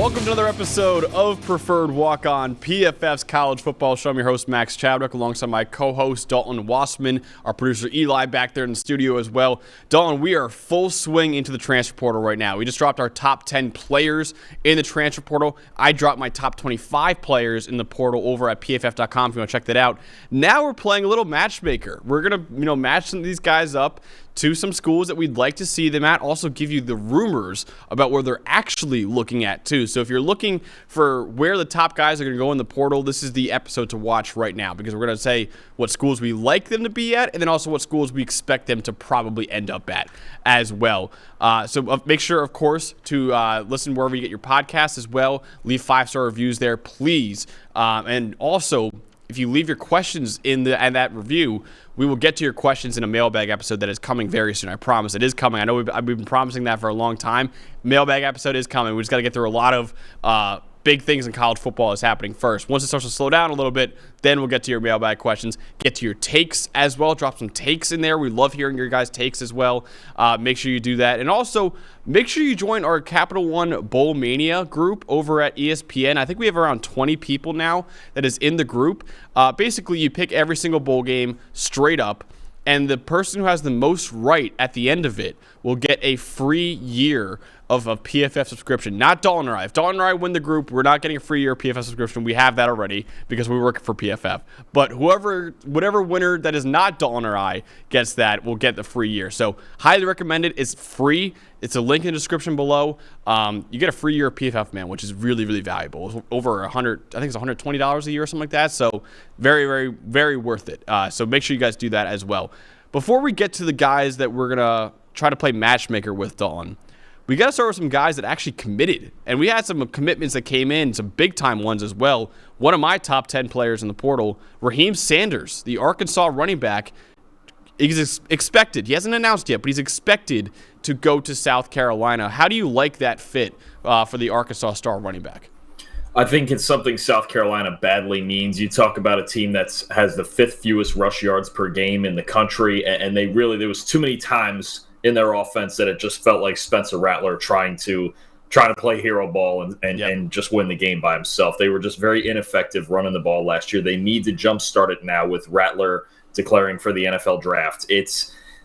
Welcome to another episode of Preferred Walk-On, PFF's College Football Show. I'm your host, Max Chadwick, alongside my co-host, Dalton Wasserman, our producer, Eli, back there in the studio as well. Dalton, we are full swing into the transfer portal right now. We just dropped our top 10 players in the transfer portal. I dropped my top 25 players in the portal over at PFF.com if you want to check that out. Now we're playing a little matchmaker. We're going to, match some of these guys up to some schools that we'd like to see them at, also give you the rumors about where they're actually looking at too. So if you're looking for where the top guys are going to go in the portal, this is the episode to watch right now, because we're going to say what schools we like them to be at and then also what schools we expect them to probably end up at as well. So make sure, of course, to listen wherever you get your podcasts as well. Leave 5-star reviews there, please. And also, if you leave your questions in that review, we will get to your questions in a mailbag episode that is coming very soon. I promise. It is coming. I know we've been promising that for a long time. Mailbag episode is coming. We just got to get through a lot of big things in college football is happening first. Once it starts to slow down a little bit, then we'll get to your mailbag questions, get to your takes as well. Drop some takes in there. We love hearing your guys' takes as well. Make sure you do that. And also, make sure you join our Capital One Bowl Mania group over at ESPN. I think we have around 20 people now that is in the group. Basically, you pick every single bowl game straight up, and the person who has the most right at the end of it will get a free year of a PFF subscription. Not Dalton or I. If Dalton or I win the group, we're not getting a free year of PFF subscription. We have that already because we work for PFF. But whatever winner that is not Dalton or I gets that will get the free year. So highly recommend it. It's free. It's a link in the description below. You get a free year of PFF, man, which is really, really valuable. It's over I think it's $120 a year or something like that. So very, very, very worth it. So make sure you guys do that as well. Before we get to the guys that we're going to try to play matchmaker with, Dalton, we got to start with some guys that actually committed. And we had some commitments that came in, some big-time ones as well. One of my top 10 players in the portal, Raheim Sanders, the Arkansas running back, is expected. He hasn't announced yet, but he's expected to go to South Carolina. How do you like that fit for the Arkansas star running back? I think it's something South Carolina badly needs. You talk about a team that has the 5th fewest rush yards per game in the country, and there was too many times in their offense that it just felt like Spencer Rattler trying to play hero ball and just win the game by himself. They were just very ineffective running the ball last year. They need to jumpstart it now with Rattler declaring for the NFL draft.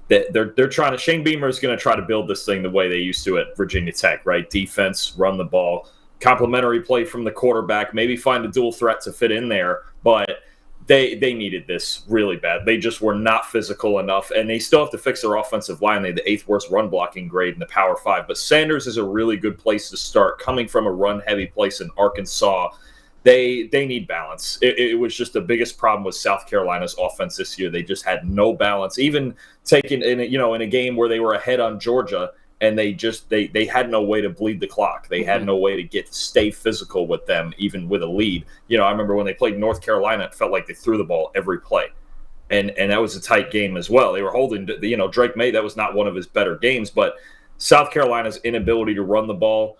They're trying to. Shane Beamer is going to try to build this thing the way they used to at Virginia Tech, right? Defense, run the ball, complementary play from the quarterback, maybe find a dual threat to fit in there, but they needed this really bad. They just were not physical enough, and they still have to fix their offensive line. They had the 8th worst run blocking grade in the Power 5, but Sanders is a really good place to start. Coming from a run-heavy place in Arkansas, they need balance. It was just the biggest problem with South Carolina's offense this year. They just had no balance. Even taking in a game where they were ahead on Georgia, and they had no way to bleed the clock. They had no way to stay physical with them, even with a lead. I remember when they played North Carolina, it felt like they threw the ball every play. And that was a tight game as well. They were holding, Drake May, that was not one of his better games, but South Carolina's inability to run the ball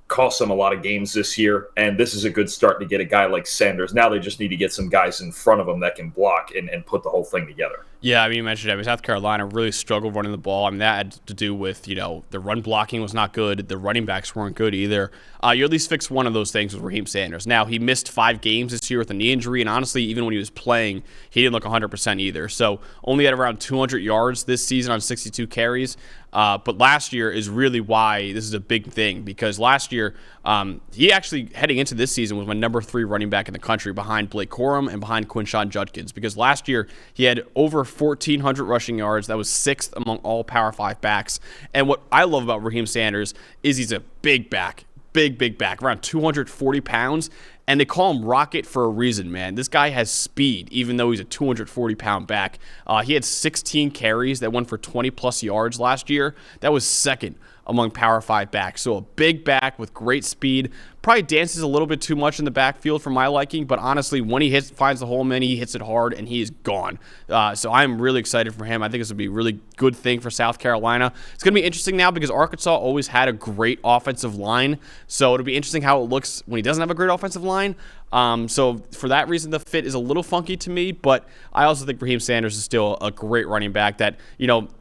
cost them a lot of games this year, and this is a good start to get a guy like Sanders. Now they just need to get some guys in front of them that can block and put the whole thing together. Yeah, you mentioned it. South Carolina really struggled running the ball. That had to do with, the run blocking was not good. The running backs weren't good either. You at least fixed one of those things with Raheim Sanders. Now, he missed 5 games this year with a knee injury, and honestly, even when he was playing, he didn't look 100% either. So only had around 200 yards this season on 62 carries. But last year is really why this is a big thing, because last year he actually, heading into this season, was my number 3 running back in the country behind Blake Corum and behind Quinshon Judkins, because last year he had over 1,400 rushing yards. That was 6th among all Power 5 backs. And what I love about Raheim Sanders is he's a big back, big back, around 240 pounds. And they call him Rocket for a reason, man. This guy has speed, even though he's a 240-pound back. He had 16 carries that went for 20-plus yards last year. That was 2nd among Power 5 backs. So a big back with great speed. Probably dances a little bit too much in the backfield for my liking, but honestly, when he finds the hole man, he hits it hard, and he is gone. So I'm really excited for him. I think this would be a really good thing for South Carolina. It's going to be interesting now because Arkansas always had a great offensive line, so it'll be interesting how it looks when he doesn't have a great offensive line. So for that reason, the fit is a little funky to me, but I also think Raheim Sanders is still a great running back that,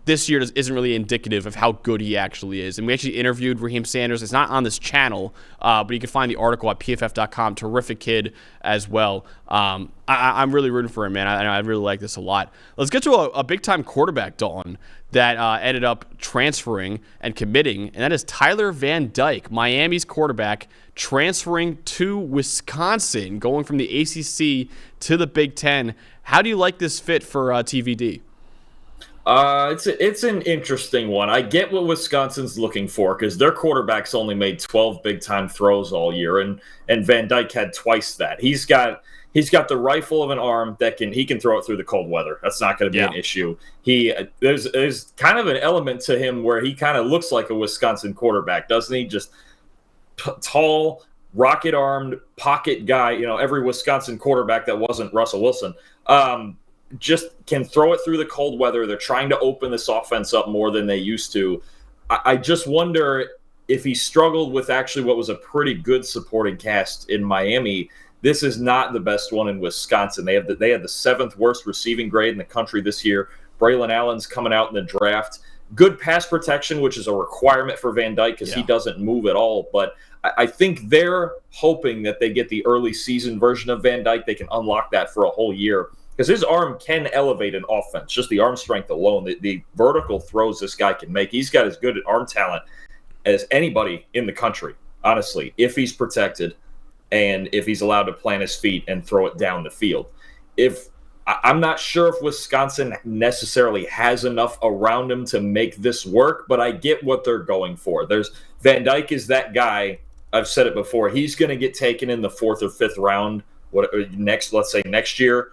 this year isn't really indicative of how good he actually is. And we actually interviewed Raheim Sanders. It's not on this channel, but you can find the article at pff.com. Terrific kid as well. I'm really rooting for him, man. I really like this a lot. Let's get to a big-time quarterback, Dalton, that ended up transferring and committing, and that is Tyler Van Dyke, Miami's quarterback, transferring to Wisconsin, going from the ACC to the Big Ten. How do you like this fit for TVD? It's an interesting one. I get what Wisconsin's looking for because their quarterback's only made 12 big-time throws all year, and Van Dyke had twice that. He's got the rifle of an arm that he can throw it through the cold weather. That's not going to be an issue. There's kind of an element to him where he kind of looks like a Wisconsin quarterback, doesn't he? Just tall, rocket-armed, pocket guy. You know, every Wisconsin quarterback that wasn't Russell Wilson. Just can throw it through the cold weather. They're trying to open this offense up more than they used to. I just wonder if he struggled with actually what was a pretty good supporting cast in Miami. This is not the best one in Wisconsin. They had the 7th worst receiving grade in the country this year. Braylon Allen's coming out in the draft. Good pass protection, which is a requirement for Van Dyke because he doesn't move at all. But I think they're hoping that they get the early season version of Van Dyke. They can unlock that for a whole year. Because his arm can elevate an offense, just the arm strength alone, the vertical throws this guy can make. He's got as good arm talent as anybody in the country, honestly, if he's protected and if he's allowed to plant his feet and throw it down the field. I'm not sure if Wisconsin necessarily has enough around him to make this work, but I get what they're going for. Van Dyke is that guy. I've said it before. He's going to get taken in the 4th or 5th round let's say next year,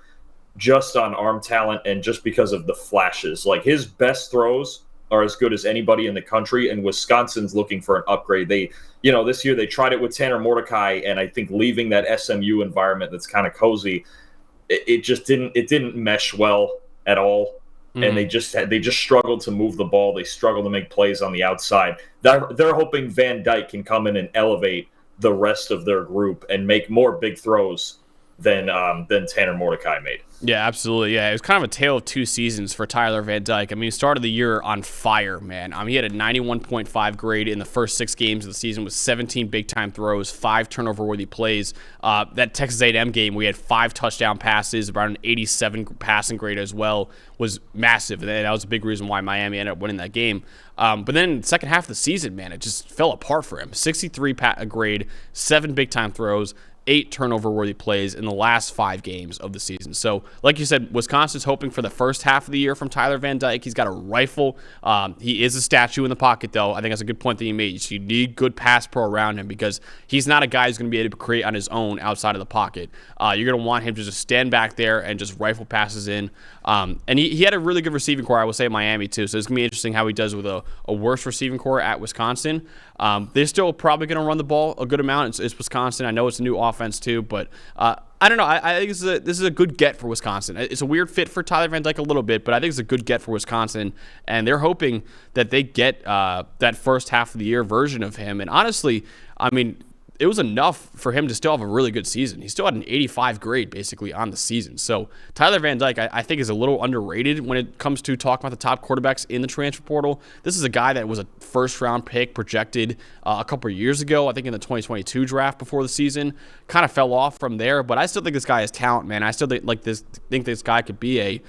just on arm talent and just because of the flashes. Like, his best throws are as good as anybody in the country, and Wisconsin's looking for an upgrade. This year they tried it with Tanner Mordecai, and I think leaving that SMU environment that's kind of cozy, it didn't mesh well at all. Mm-hmm. And they just struggled to move the ball. They struggled to make plays on the outside. They're hoping Van Dyke can come in and elevate the rest of their group and make more big throws than Tanner Mordecai made. Yeah, absolutely. Yeah, it was kind of a tale of two seasons for Tyler Van Dyke. I mean, he started the year on fire, man. He had a 91.5 grade in the first 6 games of the season with 17 big-time throws, 5 turnover-worthy plays. That Texas A&M game, we had 5 touchdown passes, about an 87 passing grade as well, was massive. And that was a big reason why Miami ended up winning that game. But then in the second half of the season, man, it just fell apart for him. 63 grade, 7 big-time throws, 8 turnover-worthy plays in the last 5 games of the season. So, like you said, Wisconsin's hoping for the first half of the year from Tyler Van Dyke. He's got a rifle. He is a statue in the pocket, though. I think that's a good point that you made. You need good pass pro around him because he's not a guy who's going to be able to create on his own outside of the pocket. You're going to want him to just stand back there and just rifle passes in. And he had a really good receiving core, I will say, in Miami, too. So it's going to be interesting how he does with a worse receiving core at Wisconsin. They're still probably going to run the ball a good amount. It's Wisconsin. I know it's a new offense, too. But I don't know. I think this is a good get for Wisconsin. It's a weird fit for Tyler Van Dyke a little bit, but I think it's a good get for Wisconsin. And they're hoping that they get that first half of the year version of him. And honestly, I mean, it was enough for him to still have a really good season. He still had an 85 grade basically on the season. So Tyler Van Dyke, I think, is a little underrated when it comes to talking about the top quarterbacks in the transfer portal. This is a guy that was a first-round pick projected a couple of years ago, I think in the 2022 draft before the season. Kind of fell off from there, but I still think this guy has talent, man. I still think this guy could be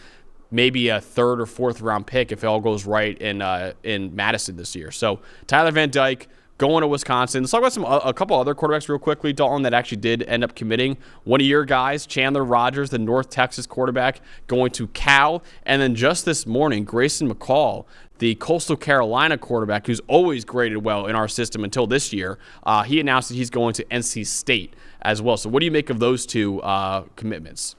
maybe a 3rd or 4th round pick if it all goes right in Madison this year. So Tyler Van Dyke going to Wisconsin. Let's talk about a couple other quarterbacks real quickly, Dalton, that actually did end up committing. One of your guys, Chandler Rogers, the North Texas quarterback, going to Cal. And then just this morning, Grayson McCall, the Coastal Carolina quarterback, who's always graded well in our system until this year, he announced that he's going to NC State as well. So what do you make of those two commitments?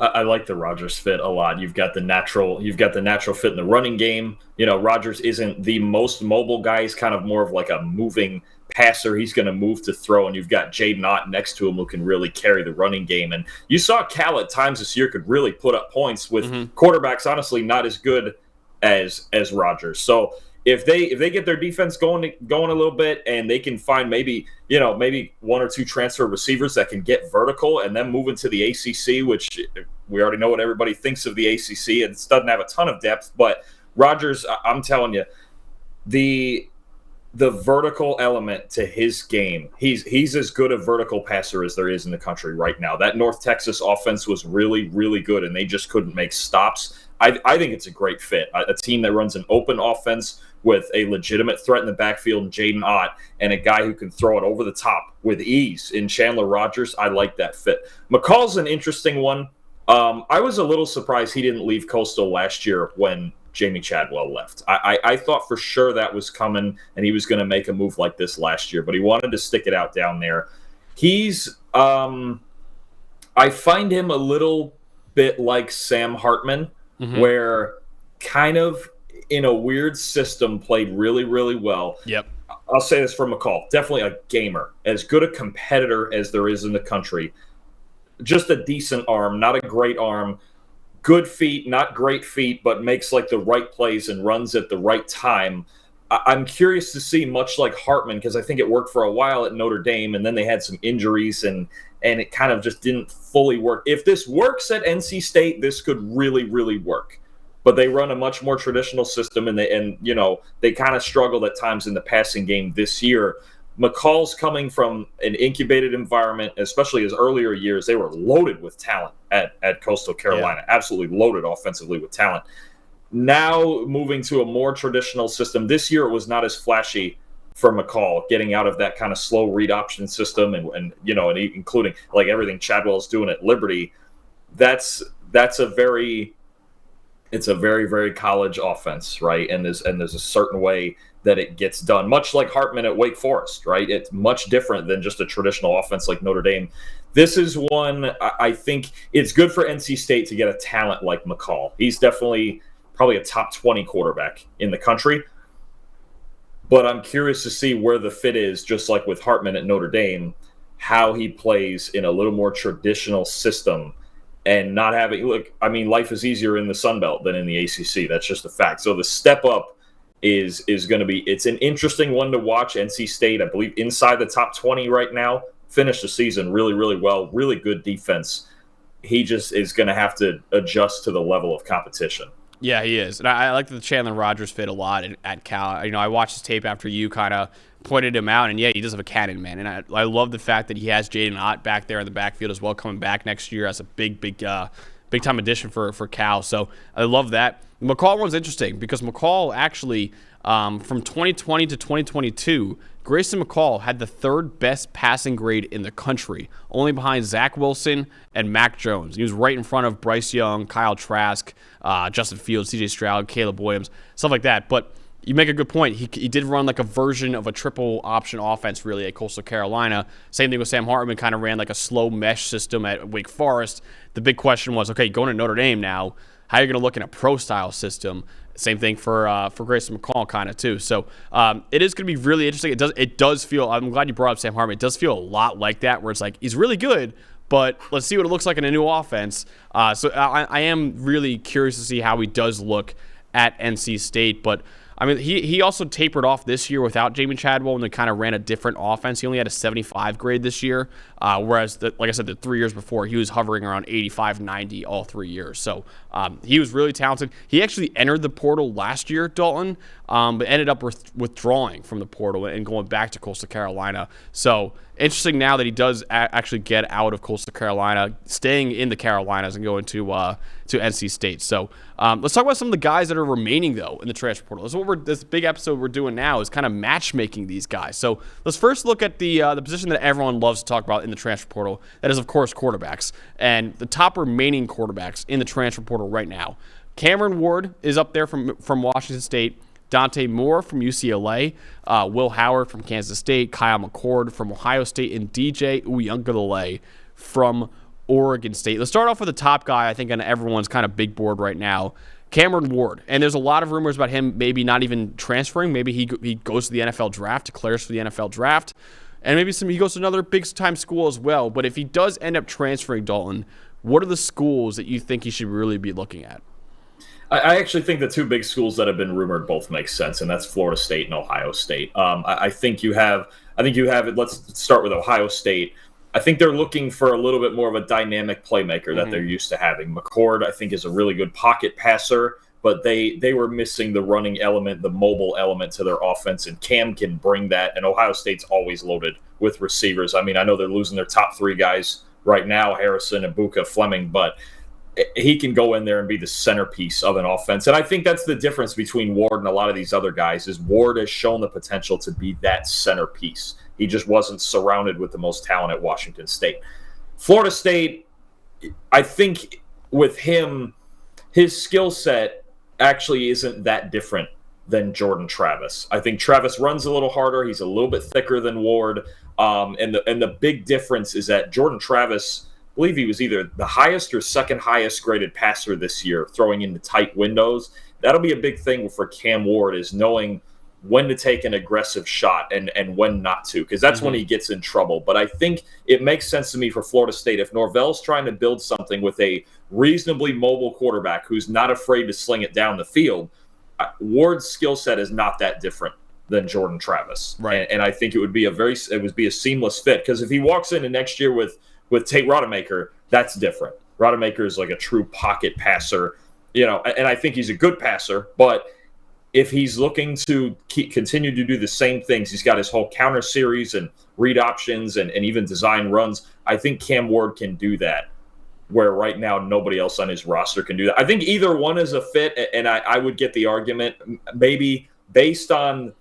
I like the Rodgers fit a lot. You've got the natural fit in the running game. You know, Rodgers isn't the most mobile guy. He's kind of more of like a moving passer. He's going to move to throw, and you've got Jaden Ott next to him who can really carry the running game. And you saw Cal at times this year could really put up points with quarterbacks, honestly, not as good as Rodgers. So if they get their defense going a little bit, and they can find maybe 1 or 2 transfer receivers that can get vertical, and then move into the ACC, which we already know what everybody thinks of the ACC. It doesn't have a ton of depth, but Rodgers, I'm telling you, the vertical element to his game. He's as good a vertical passer as there is in the country right now. That North Texas offense was really, really good, and they just couldn't make stops. I think it's a great fit. A team that runs an open offense with a legitimate threat in the backfield in Jaden Ott and a guy who can throw it over the top with ease in Chandler Rogers. I like that fit. McCall's an interesting one. I was a little surprised he didn't leave Coastal last year when Jamie Chadwell left. I thought for sure that was coming and he was going to make a move like this last year, but he wanted to stick it out down there. He's I find him a little bit like Sam Hartman, where kind of in a weird system played really, really well. Yep. I'll say this for McCall. Definitely a gamer. As good a competitor as there is in the country. Just a decent arm, not a great arm. Good feet, not great feet, but makes like the right plays and runs at the right time. I'm curious to see, much like Hartman, because I think it worked for a while at Notre Dame, and then they had some injuries, and it kind of just didn't fully work. If this works at NC State, this could really, really work. But they run a much more traditional system, and they kind of struggled at times in the passing game this year. McCall's coming from an incubated environment, especially his earlier years. They were loaded with talent at Coastal Carolina, absolutely loaded offensively with talent. Now moving to a more traditional system. This year it was not as flashy for McCall, getting out of that kind of slow read option system and including like everything Chadwell's doing at Liberty. It's a very, very college offense, right? And there's a certain way that it gets done, much like Hartman at Wake Forest, right? It's much different than just a traditional offense like Notre Dame. This is one, I think it's good for NC State to get a talent like McCall. He's definitely probably a top 20 quarterback in the country. But I'm curious to see where the fit is, just like with Hartman at Notre Dame, how he plays in a little more traditional system and not having, life is easier in the Sun Belt than in the ACC. That's just a fact. So the step up is going to be, it's an interesting one to watch. NC State, I believe, inside the top 20 right now, finished the season really, really well, really good defense. He just is going to have to adjust to the level of competition. Yeah, he is. And I like the Chandler Rogers fit a lot at Cal. I watched his tape after you kind of pointed him out, and yeah, he does have a cannon, man. And I love the fact that he has Jaden Ott back there in the backfield as well, coming back next year as a big time addition for Cal. So I love that. The McCall one's interesting because McCall actually, from 2020 to 2022, Grayson McCall had the third best passing grade in the country, only behind Zach Wilson and Mac Jones. He was right in front of Bryce Young, Kyle Trask, Justin Fields, CJ Stroud, Caleb Williams, stuff like that. But you make a good point. He did run like a version of a triple option offense really at Coastal Carolina. Same thing with Sam Hartman, kind of ran like a slow mesh system at Wake Forest. The big question was, okay, going to Notre Dame now, how are you going to look in a pro-style system? Same thing for Grayson McCall kind of too. So it is going to be really interesting. It does feel, I'm glad you brought up Sam Hartman. It does feel a lot like that where it's like he's really good, but let's see what it looks like in a new offense. So I am really curious to see how he does look at NC State. But I mean, he also tapered off this year without Jamie Chadwell and they kind of ran a different offense. He only had a 75 grade this year, whereas, like I said, the 3 years before, he was hovering around 85, 90 all 3 years. So he was really talented. He actually entered the portal last year, Dalton, but ended up withdrawing from the portal and going back to Coastal Carolina. So interesting now that he does actually get out of Coastal Carolina, staying in the Carolinas and going to NC State. So let's talk about some of the guys that are remaining, though, in the transfer portal. This big episode we're doing now is kind of matchmaking these guys. So let's first look at the position that everyone loves to talk about in the transfer portal. That is, of course, quarterbacks. And the top remaining quarterbacks in the transfer portal right now. Cameron Ward is up there from Washington State. Dante Moore from UCLA, Will Howard from Kansas State, Kyle McCord from Ohio State, and DJ Umanmielen from Oregon State. Let's start off with the top guy, I think, on everyone's kind of big board right now, Cameron Ward. And there's a lot of rumors about him maybe not even transferring. Maybe he goes to the NFL draft, declares for the NFL draft, and maybe he goes to another big-time school as well. But if he does end up transferring, Dalton, what are the schools that you think he should really be looking at? I actually think the two big schools that have been rumored both make sense, and that's Florida State and Ohio State. I think you have it. Let's start with Ohio State. I think they're looking for a little bit more of a dynamic playmaker that they're used to having. McCord, I think, is a really good pocket passer, but they were missing the running element, the mobile element to their offense, and Cam can bring that. And Ohio State's always loaded with receivers. I mean, I know they're losing their top three guys right now, Harrison, Ibuka, Fleming, but he can go in there and be the centerpiece of an offense. And I think that's the difference between Ward and a lot of these other guys is Ward has shown the potential to be that centerpiece. He just wasn't surrounded with the most talent at Washington State. Florida State, I think with him, his skill set actually isn't that different than Jordan Travis. I think Travis runs a little harder. He's a little bit thicker than Ward. And the big difference is that Jordan Travis, I believe he was either the highest or second highest graded passer this year, throwing into tight windows. That'll be a big thing for Cam Ward, is knowing when to take an aggressive shot and when not to, because that's when he gets in trouble. But I think it makes sense to me for Florida State if Norvell's trying to build something with a reasonably mobile quarterback who's not afraid to sling it down the field. Ward's skill set is not that different than Jordan Travis, right? And I think it would be a seamless fit, because if he walks into next year with Tate Rodemaker, that's different. Rodemaker is like a true pocket passer, and I think he's a good passer, but if he's looking to continue to do the same things, he's got his whole counter series and read options and even design runs. I think Cam Ward can do that, where right now nobody else on his roster can do that. I think either one is a fit, and I would get the argument maybe based on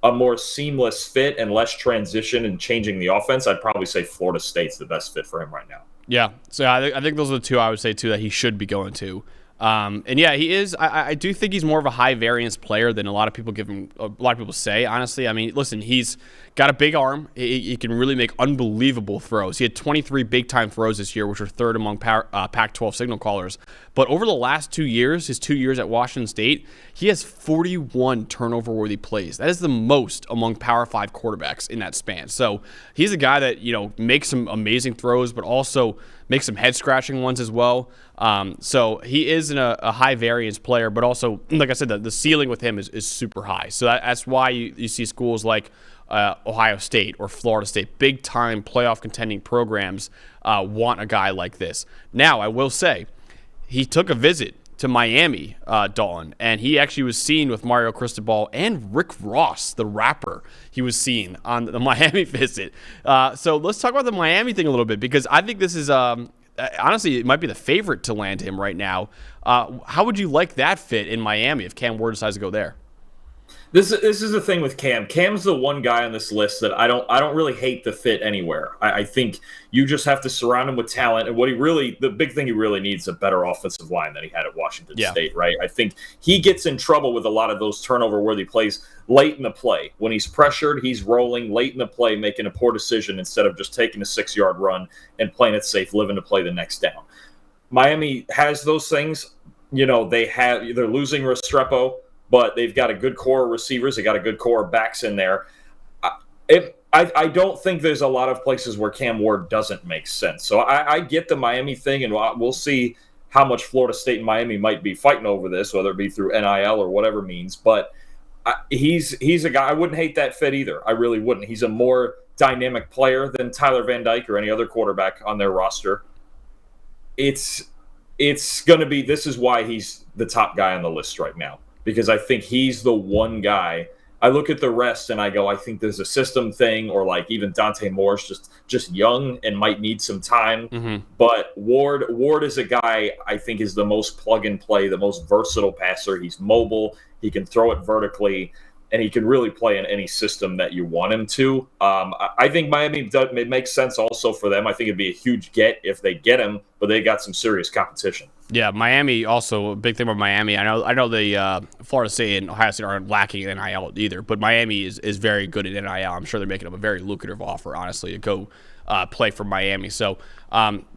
a more seamless fit and less transition and changing the offense. I'd probably say Florida State's the best fit for him right now. Yeah, so I think those are the two I would say too that he should be going to. And yeah, he is. I do think he's more of a high variance player than a lot of people say. Honestly, I mean, listen, he's got a big arm. He can really make unbelievable throws. He had 23 big time throws this year, which are third among Pac-12 signal callers. But over the last 2 years, his 2 years at Washington State, he has 41 turnover-worthy plays. That is the most among Power 5 quarterbacks in that span. So he's a guy that makes some amazing throws, but also makes some head-scratching ones as well. So he is a high variance player, but also, like I said, the ceiling with him is super high. So that's why you see schools like Ohio State or Florida State, big-time playoff contending programs, want a guy like this. Now, I will say, he took a visit to Miami, Dalton, and he actually was seen with Mario Cristobal and Rick Ross, the rapper. He was seen on the Miami visit. So let's talk about the Miami thing a little bit, because I think this is honestly, it might be the favorite to land him right now. How would you like that fit in Miami if Cam Ward decides to go there? This is the thing with Cam. Cam's the one guy on this list that I don't really hate the fit anywhere. I think you just have to surround him with talent, and the big thing he really needs is a better offensive line than he had at Washington State, right? I think he gets in trouble with a lot of those turnover-worthy plays late in the play. When he's pressured, he's rolling late in the play, making a poor decision instead of just taking a 6-yard run and playing it safe, living to play the next down. Miami has those things. They're losing Restrepo, but they've got a good core of receivers. They got a good core of backs in there. I don't think there's a lot of places where Cam Ward doesn't make sense. So I get the Miami thing, and we'll see how much Florida State and Miami might be fighting over this, whether it be through NIL or whatever means. But he's a guy. I wouldn't hate that fit either. I really wouldn't. He's a more dynamic player than Tyler Van Dyke or any other quarterback on their roster. It's going to be – this is why he's the top guy on the list right now, because I think he's the one guy. I look at the rest and I go, I think there's a system thing, or like even Dante Moore's just young and might need some time. Mm-hmm. But Ward is a guy I think is the most plug and play, the most versatile passer. He's mobile. He can throw it vertically, and he can really play in any system that you want him to. I think Miami it makes sense also for them. I think it'd be a huge get if they get him, but they got some serious competition. Yeah, Miami also, a big thing about Miami. I know the Florida State and Ohio State aren't lacking in NIL either, but Miami is very good at NIL. I'm sure they're making up a very lucrative offer, honestly, to go play for Miami. So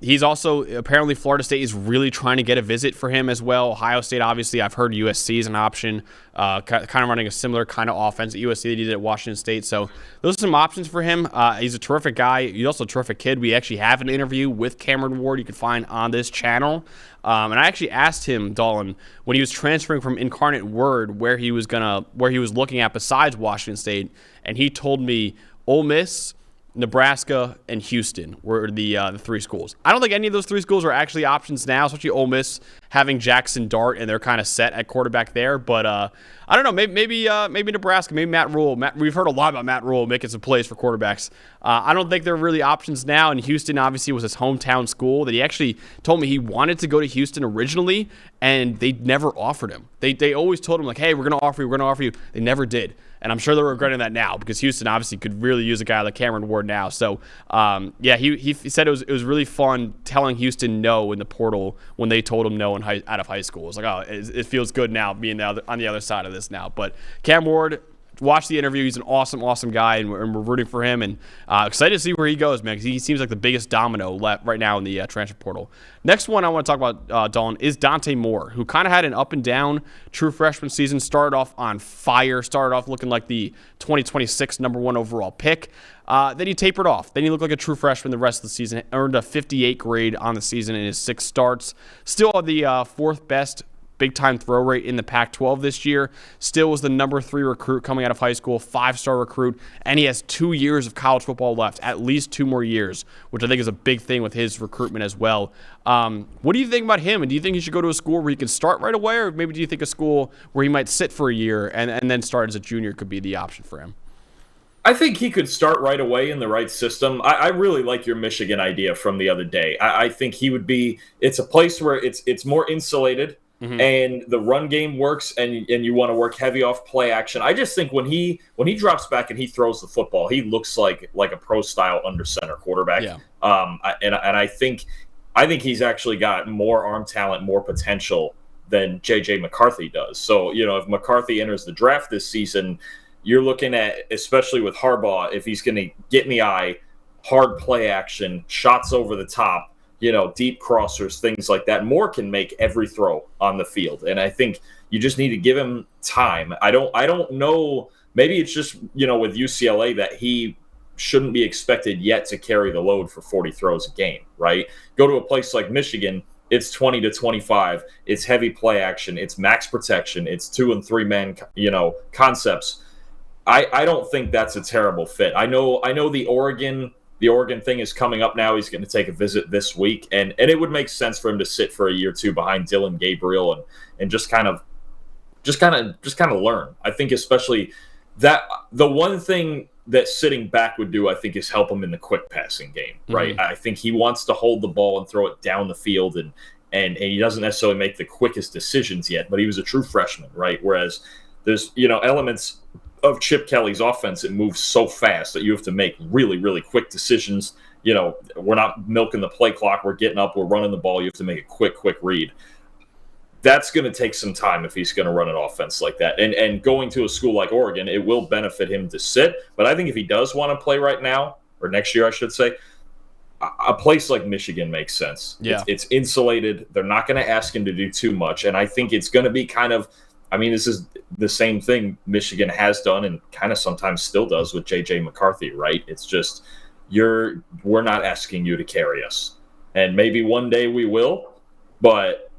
he's also, apparently Florida State is really trying to get a visit for him as well. Ohio State, obviously, I've heard USC is an option, kind of running a similar kind of offense at USC they did at Washington State. So those are some options for him. He's a terrific guy. He's also a terrific kid. We actually have an interview with Cameron Ward you can find on this channel. And I actually asked him, Dalton, when he was transferring from Incarnate Word, where he was looking at besides Washington State, and he told me Ole Miss Nebraska, and Houston were the three schools. I don't think any of those three schools are actually options now, especially Ole Miss having Jackson Dart, and they're kind of set at quarterback there. But I don't know, maybe Nebraska, maybe Matt Rule. We've heard a lot about Matt Rule making some plays for quarterbacks. I don't think they're really options now, and Houston obviously was his hometown school that he actually told me he wanted to go to Houston originally, and they never offered him. They always told him, like, hey, we're going to offer you. They never did. And I'm sure they're regretting that now because Houston obviously could really use a guy like Cameron Ward now. So, he said it was really fun telling Houston no in the portal when they told him no out of high school. It's like, oh, it feels good now being on the other side of this now. But Cam Ward, watch the interview. He's an awesome, awesome guy, and we're rooting for him. And excited to see where he goes, man, because he seems like the biggest domino left right now in the transfer portal. Next one I want to talk about, Dalton, is Dante Moore, who kind of had an up and down true freshman season. Started off on fire, started off looking like the 2026 number 1 overall pick. Then he tapered off. Then he looked like a true freshman the rest of the season. Earned a 58 grade on the season in his 6 starts. Still had the 4th best big-time throw rate in the Pac-12 this year. Still was the number 3 recruit coming out of high school, 5-star recruit, and he has 2 years of college football left, at least 2 more years, which I think is a big thing with his recruitment as well. What do you think about him, and do you think he should go to a school where he can start right away, or maybe do you think a school where he might sit for a year and then start as a junior could be the option for him? I think he could start right away in the right system. I really like your Michigan idea from the other day. I think he would be – it's a place where it's more insulated. Mm-hmm. And the run game works, and you want to work heavy off play action. I just think when he drops back and he throws the football, he looks like a pro style under center quarterback. Yeah. I think he's actually got more arm talent, more potential than JJ McCarthy does. So if McCarthy enters the draft this season, you're looking at, especially with Harbaugh, if he's going to get in the eye, hard play action, shots over the top, deep crossers, things like that. Moore can make every throw on the field, and I think you just need to give him time. I don't know. Maybe it's just with UCLA that he shouldn't be expected yet to carry the load for 40 throws a game. Right? Go to a place like Michigan. It's 20 to 25. It's heavy play action. It's max protection. It's 2 and 3 man concepts. I don't think that's a terrible fit. I know the Oregon thing is coming up now. He's going to take a visit this week, and it would make sense for him to sit for a year or two behind Dylan Gabriel and just kind of learn. I think especially that the one thing that sitting back would do, I think, is help him in the quick passing game, right? Mm-hmm. I think he wants to hold the ball and throw it down the field, and he doesn't necessarily make the quickest decisions yet, but he was a true freshman, right? Whereas there's elements of Chip Kelly's offense, it moves so fast that you have to make really, really quick decisions. We're not milking the play clock. We're getting up. We're running the ball. You have to make a quick read. That's going to take some time if he's going to run an offense like that. And going to a school like Oregon, it will benefit him to sit. But I think if he does want to play right now, or next year, I should say, a place like Michigan makes sense. Yeah. It's insulated. They're not going to ask him to do too much. And I think it's going to be kind of, this is the same thing Michigan has done and kind of sometimes still does with J.J. McCarthy, right? It's just we're not asking you to carry us. And maybe one day we will, but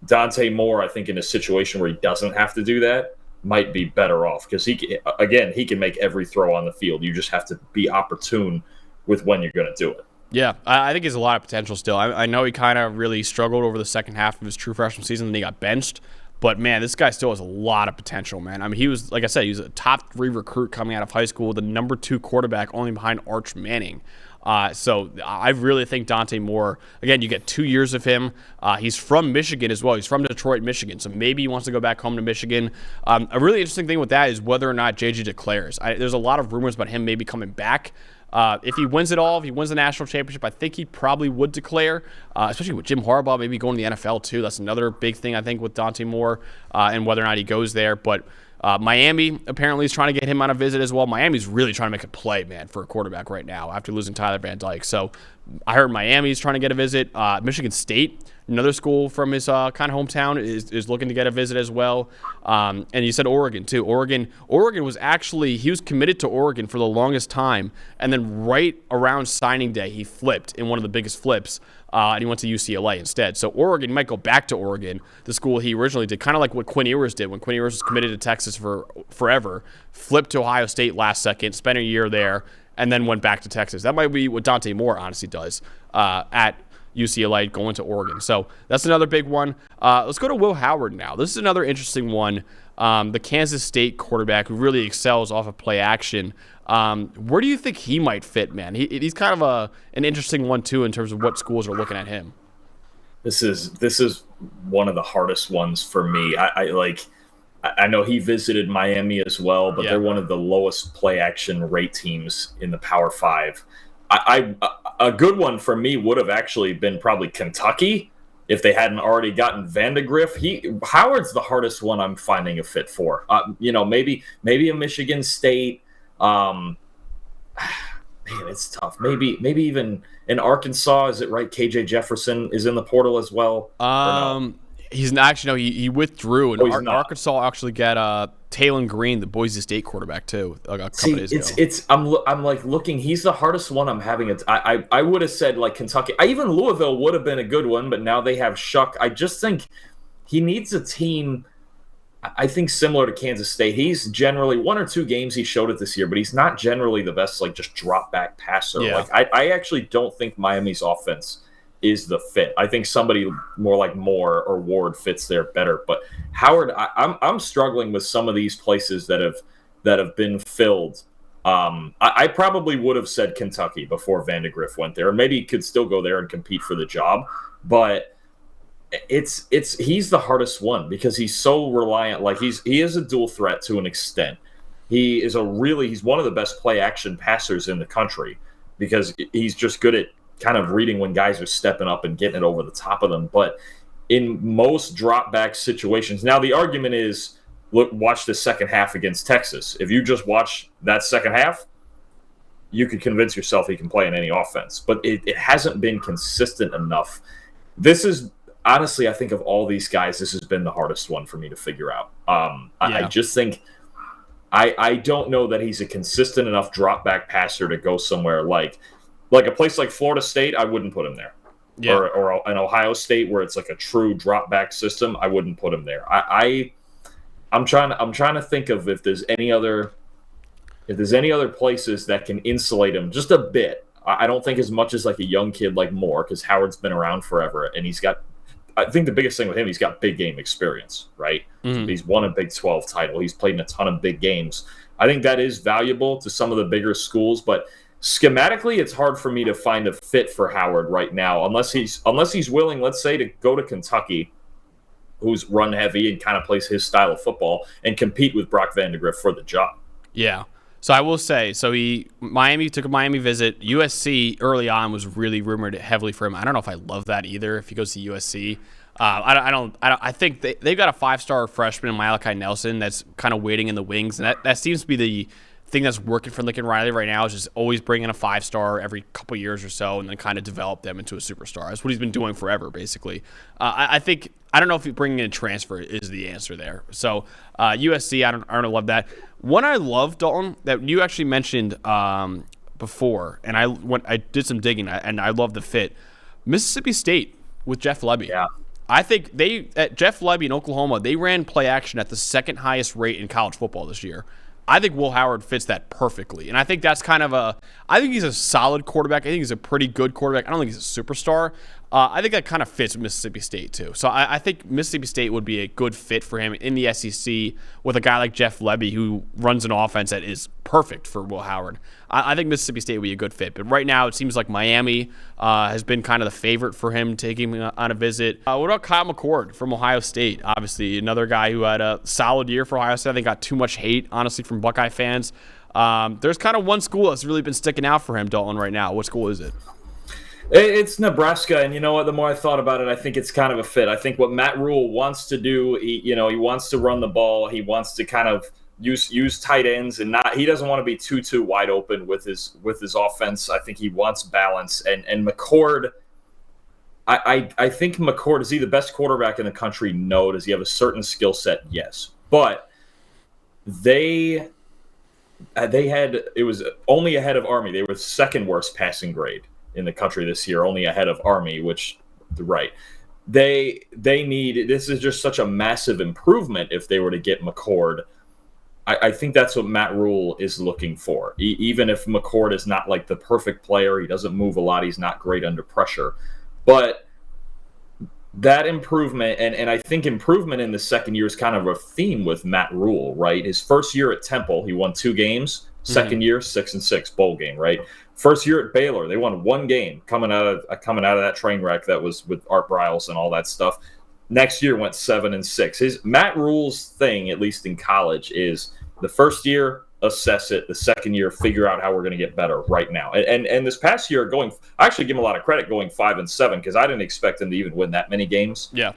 Dante Moore, I think in a situation where he doesn't have to do that, might be better off because he can make every throw on the field. You just have to be opportune with when you're going to do it. Yeah, I think he has a lot of potential still. I know he kind of really struggled over the second half of his true freshman season and he got benched. But, man, this guy still has a lot of potential, man. He was, like I said, he was a top 3 recruit coming out of high school, the number 2 quarterback only behind Arch Manning. So I really think Dante Moore, again, you get 2 years of him. He's from Michigan as well. He's from Detroit, Michigan. So maybe he wants to go back home to Michigan. A really interesting thing with that is whether or not JJ declares. There's a lot of rumors about him maybe coming back. If he wins it all, if he wins the national championship, I think he probably would declare, especially with Jim Harbaugh maybe going to the NFL too. That's another big thing, I think, with Dante Moore and whether or not he goes there. But Miami apparently is trying to get him on a visit as well. Miami's really trying to make a play, man, for a quarterback right now after losing Tyler Van Dyke. So I heard Miami's trying to get a visit. Michigan State, another school from his kind of hometown, is looking to get a visit as well. And you said Oregon, too. Oregon was actually, he was committed to Oregon for the longest time. And then right around signing day, he flipped in one of the biggest flips. And he went to UCLA instead. So Oregon, he might go back to Oregon, the school he originally did, kind of like what Quinn Ewers did when Quinn Ewers was committed to Texas for forever, flipped to Ohio State last second, spent a year there, and then went back to Texas. That might be what Dante Moore honestly does at UCLA going to Oregon. So that's another big one. Let's go to Will Howard now. This is another interesting one. The Kansas State quarterback who really excels off of play action. Where do you think he might fit, man? He's kind of an interesting one too in terms of what schools are looking at him. This is one of the hardest ones for me. I know he visited Miami as well, but they're one of the lowest play action rate teams in the Power Five. A good one for me would have actually been probably Kentucky if they hadn't already gotten Vandegrift. Howard's the hardest one I'm finding a fit for. Maybe a Michigan State. Man, it's tough. Maybe even in Arkansas. Is it right? KJ Jefferson is in the portal as well. He's not actually. No, he withdrew, and Arkansas actually got Talon Green, the Boise State quarterback, too. Like a couple days ago. I'm like looking. He's the hardest one I'm having. I would have said like Kentucky. Even Louisville would have been a good one, but now they have Shuck. I just think he needs a team. I think similar to Kansas State. He's generally one or two games he showed it this year, but he's not generally the best like just drop back passer. Yeah. Like I actually don't think Miami's offense is the fit. I think somebody more like Moore or Ward fits there better. But Howard, I'm struggling with some of these places that have been filled. I probably would have said Kentucky before Vandegrift went there, or maybe he could still go there and compete for the job. But he's the hardest one because he's so reliant. Like he is a dual threat to an extent. He's one of the best play action passers in the country because he's just good at kind of reading when guys are stepping up and getting it over the top of them. But in most drop back situations, now the argument is, look, watch the second half against Texas. If you just watch that second half, you could convince yourself he can play in any offense. But it hasn't been consistent enough. This is honestly, I think of all these guys, this has been the hardest one for me to figure out. I just think I don't know that he's a consistent enough drop back passer to go somewhere like a place like Florida State. I wouldn't put him there. Yeah. Or an Ohio State where it's like a true drop back system. I wouldn't put him there. I'm trying to think of if there's any other places that can insulate him just a bit. I don't think as much as like a young kid like Moore, because Howard's been around forever and I think the biggest thing with him, he's got big game experience, right? Mm-hmm. He's won a Big 12 title. He's played in a ton of big games. I think that is valuable to some of the bigger schools, but schematically, it's hard for me to find a fit for Howard right now, unless he's willing, let's say, to go to Kentucky, who's run heavy and kind of plays his style of football, and compete with Brock Vandegrift for the job. Yeah. So I will say, Miami took a Miami visit. USC early on was really rumored heavily for him. I don't know if I love that either. If he goes to USC, I think they've got a 5-star freshman in Malachi Nelson that's kind of waiting in the wings, and that seems to be the thing that's working for Lincoln Riley right now is just always bring in a 5-star every couple years or so and then kind of develop them into a superstar. That's what he's been doing forever, basically. I don't know if bringing in a transfer is the answer there. So USC, I don't love that. One I love, Dalton, that you actually mentioned before, and I did some digging, and I love the fit. Mississippi State with Jeff Lebby. Yeah. I think Jeff Lebby in Oklahoma, they ran play action at the second highest rate in college football this year. I think Will Howard fits that perfectly. And I think that's I think he's a solid quarterback. I think he's a pretty good quarterback. I don't think he's a superstar. I think that kind of fits Mississippi State too. So I think Mississippi State would be a good fit for him in the SEC with a guy like Jeff Lebby who runs an offense that is perfect for Will Howard. I think Mississippi State would be a good fit. But right now it seems like Miami has been kind of the favorite for him taking him on a visit. What about Kyle McCord from Ohio State? Obviously another guy who had a solid year for Ohio State. I think got too much hate, honestly, from Buckeye fans. There's kind of one school that's really been sticking out for him, Dalton, right now. What school is it? It's Nebraska, and you know what? The more I thought about it, I think it's kind of a fit. I think what Matt Rule wants to do, he wants to run the ball. He wants to kind of use tight ends, and he doesn't want to be too wide open with his offense. I think he wants balance. And McCord, I think McCord, is he the best quarterback in the country? No. Does he have a certain skill set? Yes. But it was only ahead of Army. They were second worst passing grade in the country this year, only ahead of Army, which, right. They need, this is just such a massive improvement if they were to get McCord. I think that's what Matt Rule is looking for. Even if McCord is not like the perfect player, he doesn't move a lot, he's not great under pressure. But that improvement, and I think improvement in the second year is kind of a theme with Matt Rule, right? His first year at Temple, he won 2 games. Second year, 6-6 bowl game, right? First year at Baylor, they won 1 game coming out of that train wreck that was with Art Briles and all that stuff. Next year went 7-6. His Matt Rule's thing, at least in college, is the first year assess it, the second year figure out how we're going to get better right now. And this past year, I actually give him a lot of credit going 5-7 because I didn't expect him to even win that many games. Yeah.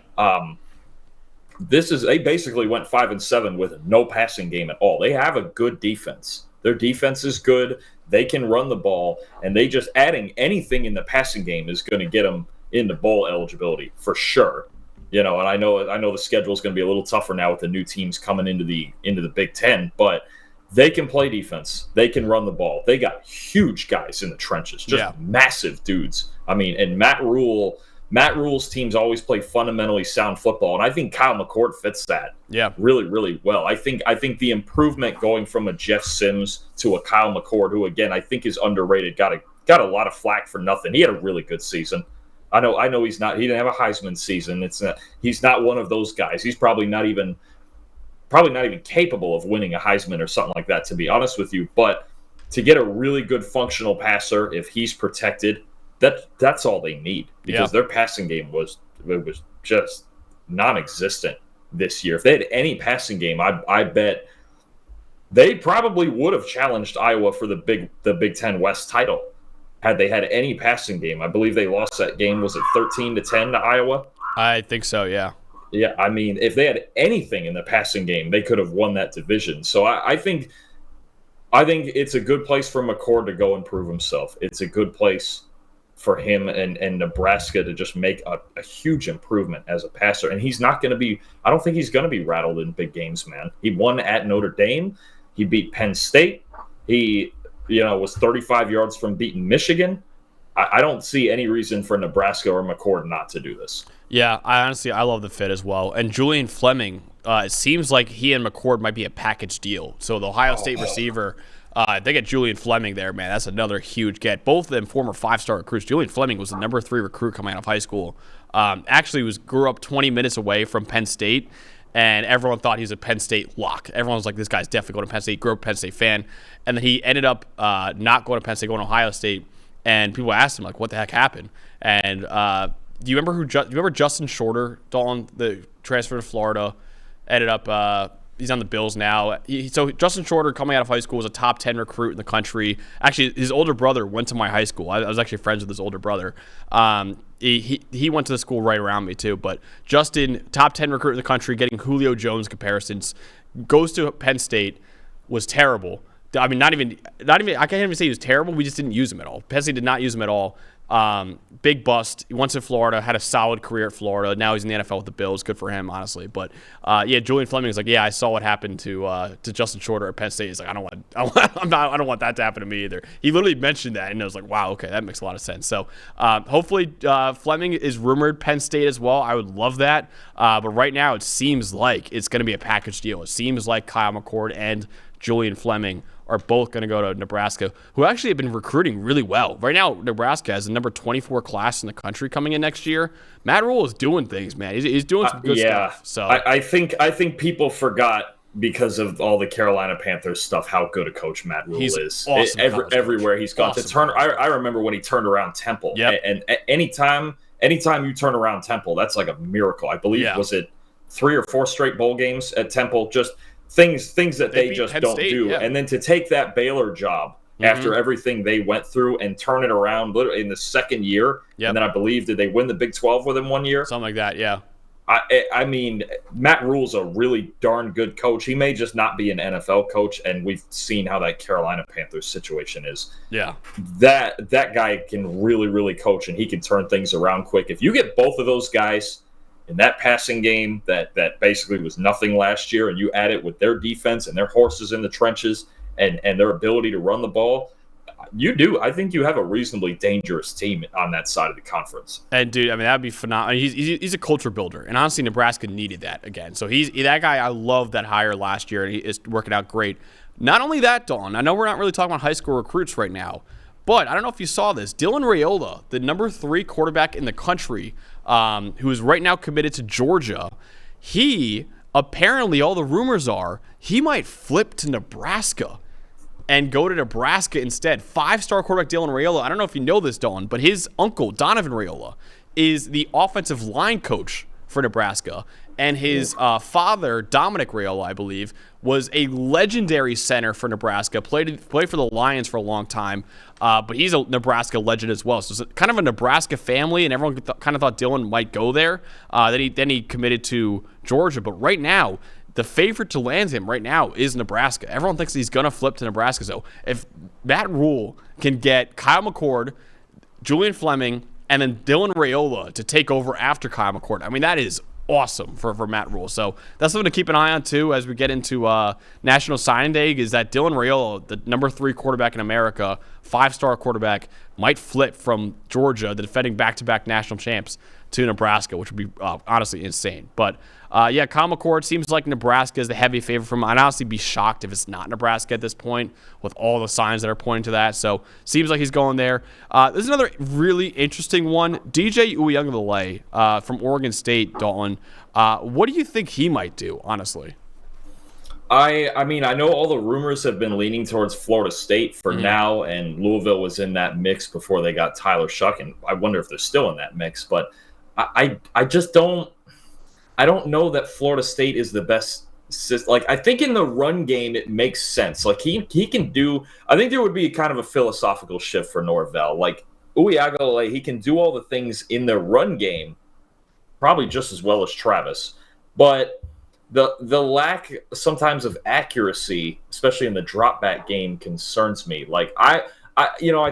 They basically went 5-7 with no passing game at all. They have a good defense. Their defense is good. They can run the ball, and they just adding anything in the passing game is going to get them into bowl eligibility for sure. And I know the schedule is going to be a little tougher now with the new teams coming into the Big Ten, but they can play defense. They can run the ball. They got huge guys in the trenches, just massive dudes. I mean, and Matt Rule's teams always play fundamentally sound football, and I think Kyle McCord fits that really, really well. I think the improvement going from a Jeff Sims to a Kyle McCord, who again I think is underrated, got a lot of flack for nothing. He had a really good season. I know he didn't have a Heisman season. He's not one of those guys. He's probably not even capable of winning a Heisman or something like that, to be honest with you. But to get a really good functional passer, if he's protected, that's all they need, because their passing game was just non-existent this year. If they had any passing game, I bet they probably would have challenged Iowa for the Big Ten West title had they had any passing game. I believe they lost that game. Was it 13-10 to Iowa? I think so. Yeah. Yeah, I mean, if they had anything in the passing game, they could have won that division. So I think it's a good place for McCord to go and prove himself. It's a good place for him and Nebraska to just make a huge improvement as a passer. And he's not going to be – I don't think he's going to be rattled in big games, man. He won at Notre Dame. He beat Penn State. He, was 35 yards from beating Michigan. I don't see any reason for Nebraska or McCord not to do this. Yeah, I love the fit as well. And Julian Fleming, it seems like he and McCord might be a package deal. So the Ohio State receiver, they get Julian Fleming there, man. That's another huge get. Both of them former 5-star recruits. Julian Fleming was the number 3 recruit coming out of high school. Actually grew up 20 minutes away from Penn State, and everyone thought he was a Penn State lock. Everyone was like, this guy's definitely going to Penn State. Grew up a Penn State fan. And then he ended up not going to Penn State, going to Ohio State. And people asked him, like, what the heck happened? And do you remember Justin Shorter, Dalton, the transfer to Florida, ended up he's on the Bills now. So Justin Shorter, coming out of high school, was a top 10 recruit in the country. Actually, his older brother went to my high school. I was actually friends with his older brother. He went to the school right around me too. But Justin, top 10 recruit in the country, getting Julio Jones comparisons, goes to Penn State, was terrible. I mean, not even. I can't even say he was terrible. We just didn't use him at all. Penn State did not use him at all. Big bust. He went to Florida, had a solid career at Florida. Now he's in the NFL with the Bills. Good for him, honestly. But Julian Fleming is like, I saw what happened to Justin Shorter at Penn State. He's like, I don't want that to happen to me either. He literally mentioned that, and I was like, wow, okay, that makes a lot of sense. So hopefully Fleming is rumored Penn State as well. I would love that. But right now it seems like it's going to be a package deal. It seems like Kyle McCord and Julian Fleming are both going to go to Nebraska, who actually have been recruiting really well. Right now, Nebraska has the number 24 class in the country coming in next year. Matt Rule is doing things, man. He's doing some good stuff. So I think people forgot, because of all the Carolina Panthers stuff, how good a coach Matt Rule is. Awesome everywhere he's gone. Awesome I remember when he turned around Temple. Yep. And anytime you turn around Temple, that's like a miracle. I believe, was it 3 or 4 straight bowl games at Temple? Just things that they just don't do. Yeah. And then to take that Baylor job after everything they went through and turn it around literally in the second year. Yep. And then I believe, did they win the Big 12 with him one year? Something like that, yeah. I mean, Matt Rule's a really darn good coach. He may just not be an NFL coach, and we've seen how that Carolina Panthers situation is. Yeah. That guy can really, really coach, and he can turn things around quick. If you get both of those guys in that passing game that basically was nothing last year, and you add it with their defense and their horses in the trenches and their ability to run the ball, I think you have a reasonably dangerous team on that side of the conference. And dude, I mean that'd be phenomenal. He's a culture builder, and honestly, Nebraska needed that again. So he's that guy. I love that hire last year, and he is working out great. Not only that, Dawn. I know we're not really talking about high school recruits right now, but I don't know if you saw this. Dylan Raiola, the number 3 quarterback in the country, who is right now committed to Georgia, he apparently, all the rumors are, he might flip to Nebraska and go to Nebraska instead. 5-star quarterback Dylan Raiola. I don't know if you know this, Dawn, but his uncle, Donovan Raiola, is the offensive line coach for Nebraska. And his father, Dominic Raiola, I believe, was a legendary center for Nebraska, played for the Lions for a long time, but he's a Nebraska legend as well. So it's kind of a Nebraska family, and everyone kind of thought Dylan might go there. Then he committed to Georgia. But right now, the favorite to land him right now is Nebraska. Everyone thinks he's going to flip to Nebraska. So if Matt Rule can get Kyle McCord, Julian Fleming, and then Dylan Raiola to take over after Kyle McCord, I mean, that is awesome for Matt Rule. So that's something to keep an eye on too as we get into National Signing Day, is that Dylan Raiola, the number 3 quarterback in America, 5-star quarterback, might flip from Georgia, the defending back-to-back national champs, to Nebraska, which would be honestly insane. But yeah, Kyle McCord seems like Nebraska is the heavy favorite for him. I'd honestly be shocked if it's not Nebraska at this point, with all the signs that are pointing to that. So seems like he's going there. There's another really interesting one. DJ Umanmielen from Oregon State, Dalton. What do you think he might do, honestly? I mean, I know all the rumors have been leaning towards Florida State for now, and Louisville was in that mix before they got Tyler Shuck, and I wonder if they're still in that mix. But I just don't know that Florida State is the best. Like, I think in the run game it makes sense. Like he can do. I think there would be kind of a philosophical shift for Norvell. Like Uiagalelei, he can do all the things in the run game, probably just as well as Travis, but the lack sometimes of accuracy, especially in the drop back game, concerns me. Like I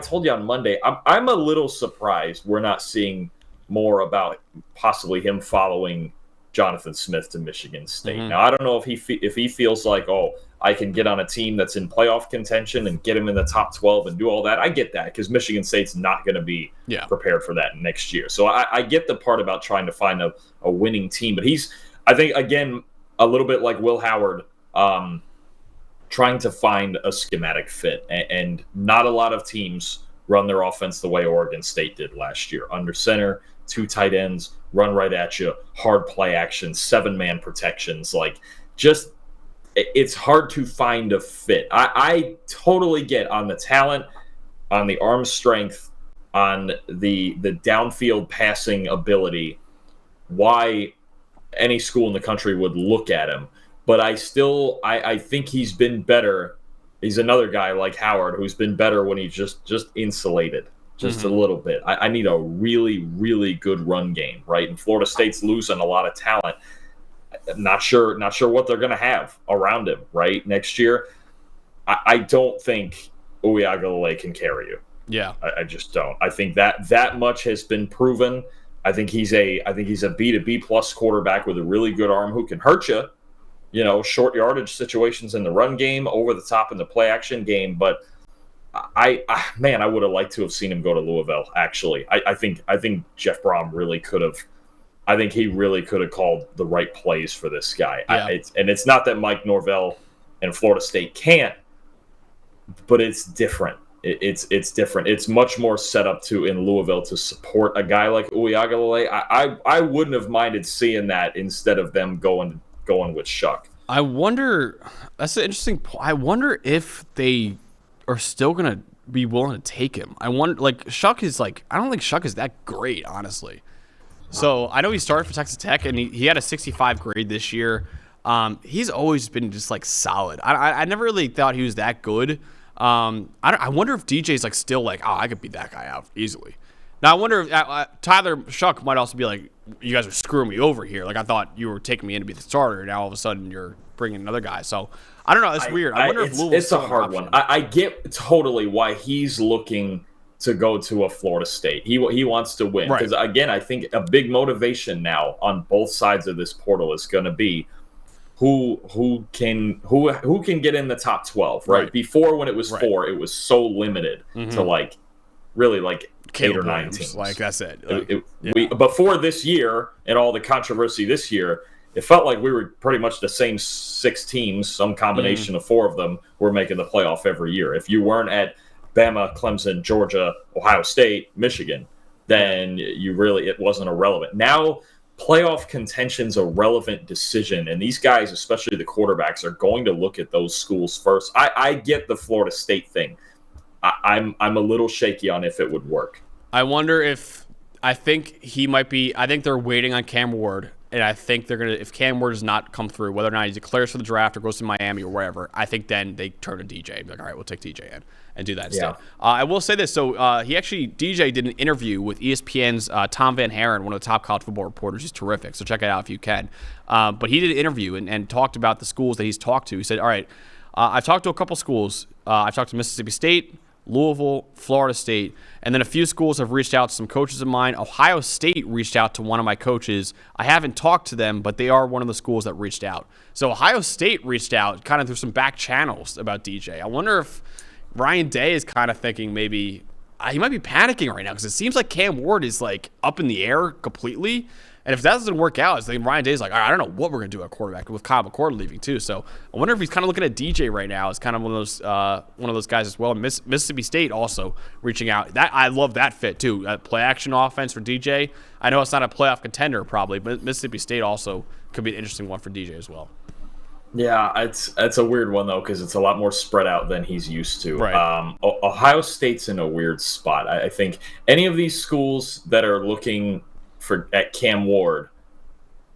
told you on Monday, I'm a little surprised we're not seeing more about possibly him following Jonathan Smith to Michigan State. Now, I don't know if he feels like, oh, I can get on a team that's in playoff contention and get him in the top 12 and do all that. I get that, because Michigan State's not going to be prepared for that next year. So I get the part about trying to find a winning team. But he's, I think, again, a little bit like Will Howard, trying to find a schematic fit. And not a lot of teams run their offense the way Oregon State did last year. Under center, 2 tight ends, run right at you, hard play action, 7-man protections. Like, just, it's hard to find a fit. I totally get on the talent, on the arm strength, on the downfield passing ability, why any school in the country would look at him. But I think he's been better. He's another guy like Howard who's been better when he's just insulated. Just a little bit. I need a really, really good run game, right? And Florida State's losing a lot of talent. I'm not sure what they're going to have around him, right? Next year, I don't think Uiagalelei can carry you. Yeah, I just don't. I think that much has been proven. I think he's a B to B plus quarterback with a really good arm who can hurt you. You know, short yardage situations in the run game, over the top in the play action game, but. I would have liked to have seen him go to Louisville. Actually, I think Jeff Brom really could have. I think he really could have called the right plays for this guy. Yeah. It's not that Mike Norvell and Florida State can't, but it's different. It's different. It's much more set up in Louisville to support a guy like Uiagalelei. I wouldn't have minded seeing that instead of them going with Shuck. I wonder. That's an interesting point. I wonder if they are still going to be willing to take him. I wonder, like, Shuck is like, I don't think Shuck is that great, honestly. So I know he started for Texas Tech, and he had a 65 grade this year. He's always been just like solid. I never really thought he was that good. I wonder if DJ's like still like, oh, I could beat that guy out easily. Now I wonder if Tyler Shuck might also be like, you guys are screwing me over here. Like, I thought you were taking me in to be the starter. Now all of a sudden you're bringing another guy. So I don't know. It's weird. I wonder if Louisville's it's a hard one. I get totally why he's looking to go to a Florida State. He wants to win. Because, again, I think a big motivation now on both sides of this portal is going to be who can get in the top 12, right? Before, when it was 4, it was so limited to like really like Caleb 8 or 9 Williams, teams. like that's it. Before this year and all the controversy this year, it felt like we were pretty much the same 6 teams, some combination of 4 of them were making the playoff every year. If you weren't at Bama, Clemson, Georgia, Ohio State, Michigan, then it wasn't irrelevant. Now playoff contention's a relevant decision, and these guys, especially the quarterbacks, are going to look at those schools first. I get the Florida State thing. I'm a little shaky on if it would work. I wonder if I think they're waiting on Cam Ward, and I think they're gonna, if Cam Ward does not come through, whether or not he declares for the draft or goes to Miami or wherever, I think then they turn to DJ and be like, all right, we'll take DJ in and do that instead. I will say this, so DJ did an interview with ESPN's Tom Van Haren, one of the top college football reporters. He's terrific, so check it out if you can. But he did an interview and talked about the schools that he's talked to. He said, all right, I've talked to a couple schools. I've talked to Mississippi State, Louisville, Florida State, and then a few schools have reached out to some coaches of mine. Ohio State reached out to one of my coaches. I haven't talked to them, but they are one of the schools that reached out. So Ohio State reached out kind of through some back channels about DJ. I wonder if Ryan Day is kind of thinking maybe he might be panicking right now because it seems like Cam Ward is like up in the air completely. And if that doesn't work out, it's like Ryan Day's like, I don't know what we're going to do at quarterback with Kyle McCord leaving too. So I wonder if he's kind of looking at DJ right now as kind of one of those guys as well. And Mississippi State also reaching out. I love that fit too. Play action offense for DJ. I know it's not a playoff contender probably, but Mississippi State also could be an interesting one for DJ as well. Yeah, it's a weird one though because it's a lot more spread out than he's used to. Right. Ohio State's in a weird spot. I think any of these schools that are looking at Cam Ward,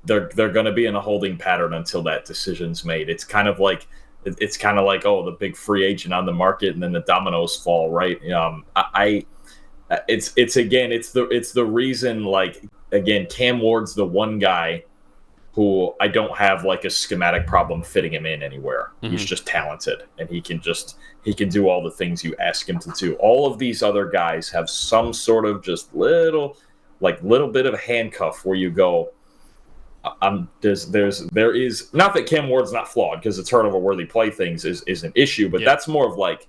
they're going to be in a holding pattern until that decision's made. It's kind of like the big free agent on the market, and then the dominoes fall. Right? It's the reason. Like again, Cam Ward's the one guy who I don't have like a schematic problem fitting him in anywhere. He's just talented, and he can do all the things you ask him to do. All of these other guys have some sort of just little bit of a handcuff where you go, there is not that Cam Ward's not flawed because the turnover worthy play things is an issue, but that's more of like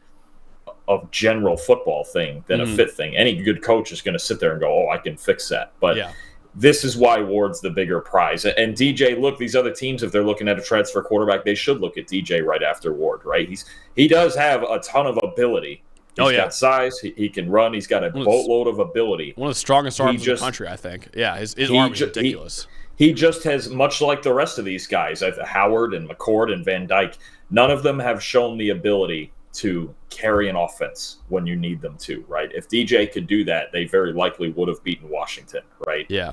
a general football thing than a fit thing. Any good coach is going to sit there and go, I can fix that. But this is why Ward's the bigger prize. And DJ, look, these other teams, if they're looking at a transfer quarterback, they should look at DJ right after Ward, right? He does have a ton of ability. He's got size. He can run. He's got a boatload of ability. One of the strongest arms in the country, I think. Yeah, his arm is ridiculous. He just has, much like the rest of these guys, Howard and McCord and Van Dyke, none of them have shown the ability to carry an offense when you need them to, right? If DJ could do that, they very likely would have beaten Washington, right? Yeah.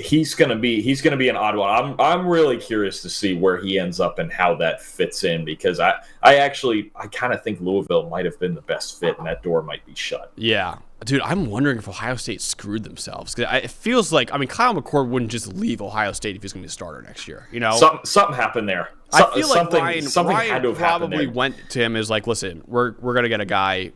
He's gonna be an odd one. I'm really curious to see where he ends up and how that fits in because I kind of think Louisville might have been the best fit and that door might be shut. Yeah, dude, I'm wondering if Ohio State screwed themselves because it feels like Kyle McCord wouldn't just leave Ohio State if he's gonna be a starter next year. You know, something happened there. I feel like something Ryan had to have happened probably there. went to him as like, listen, we're gonna get a guy.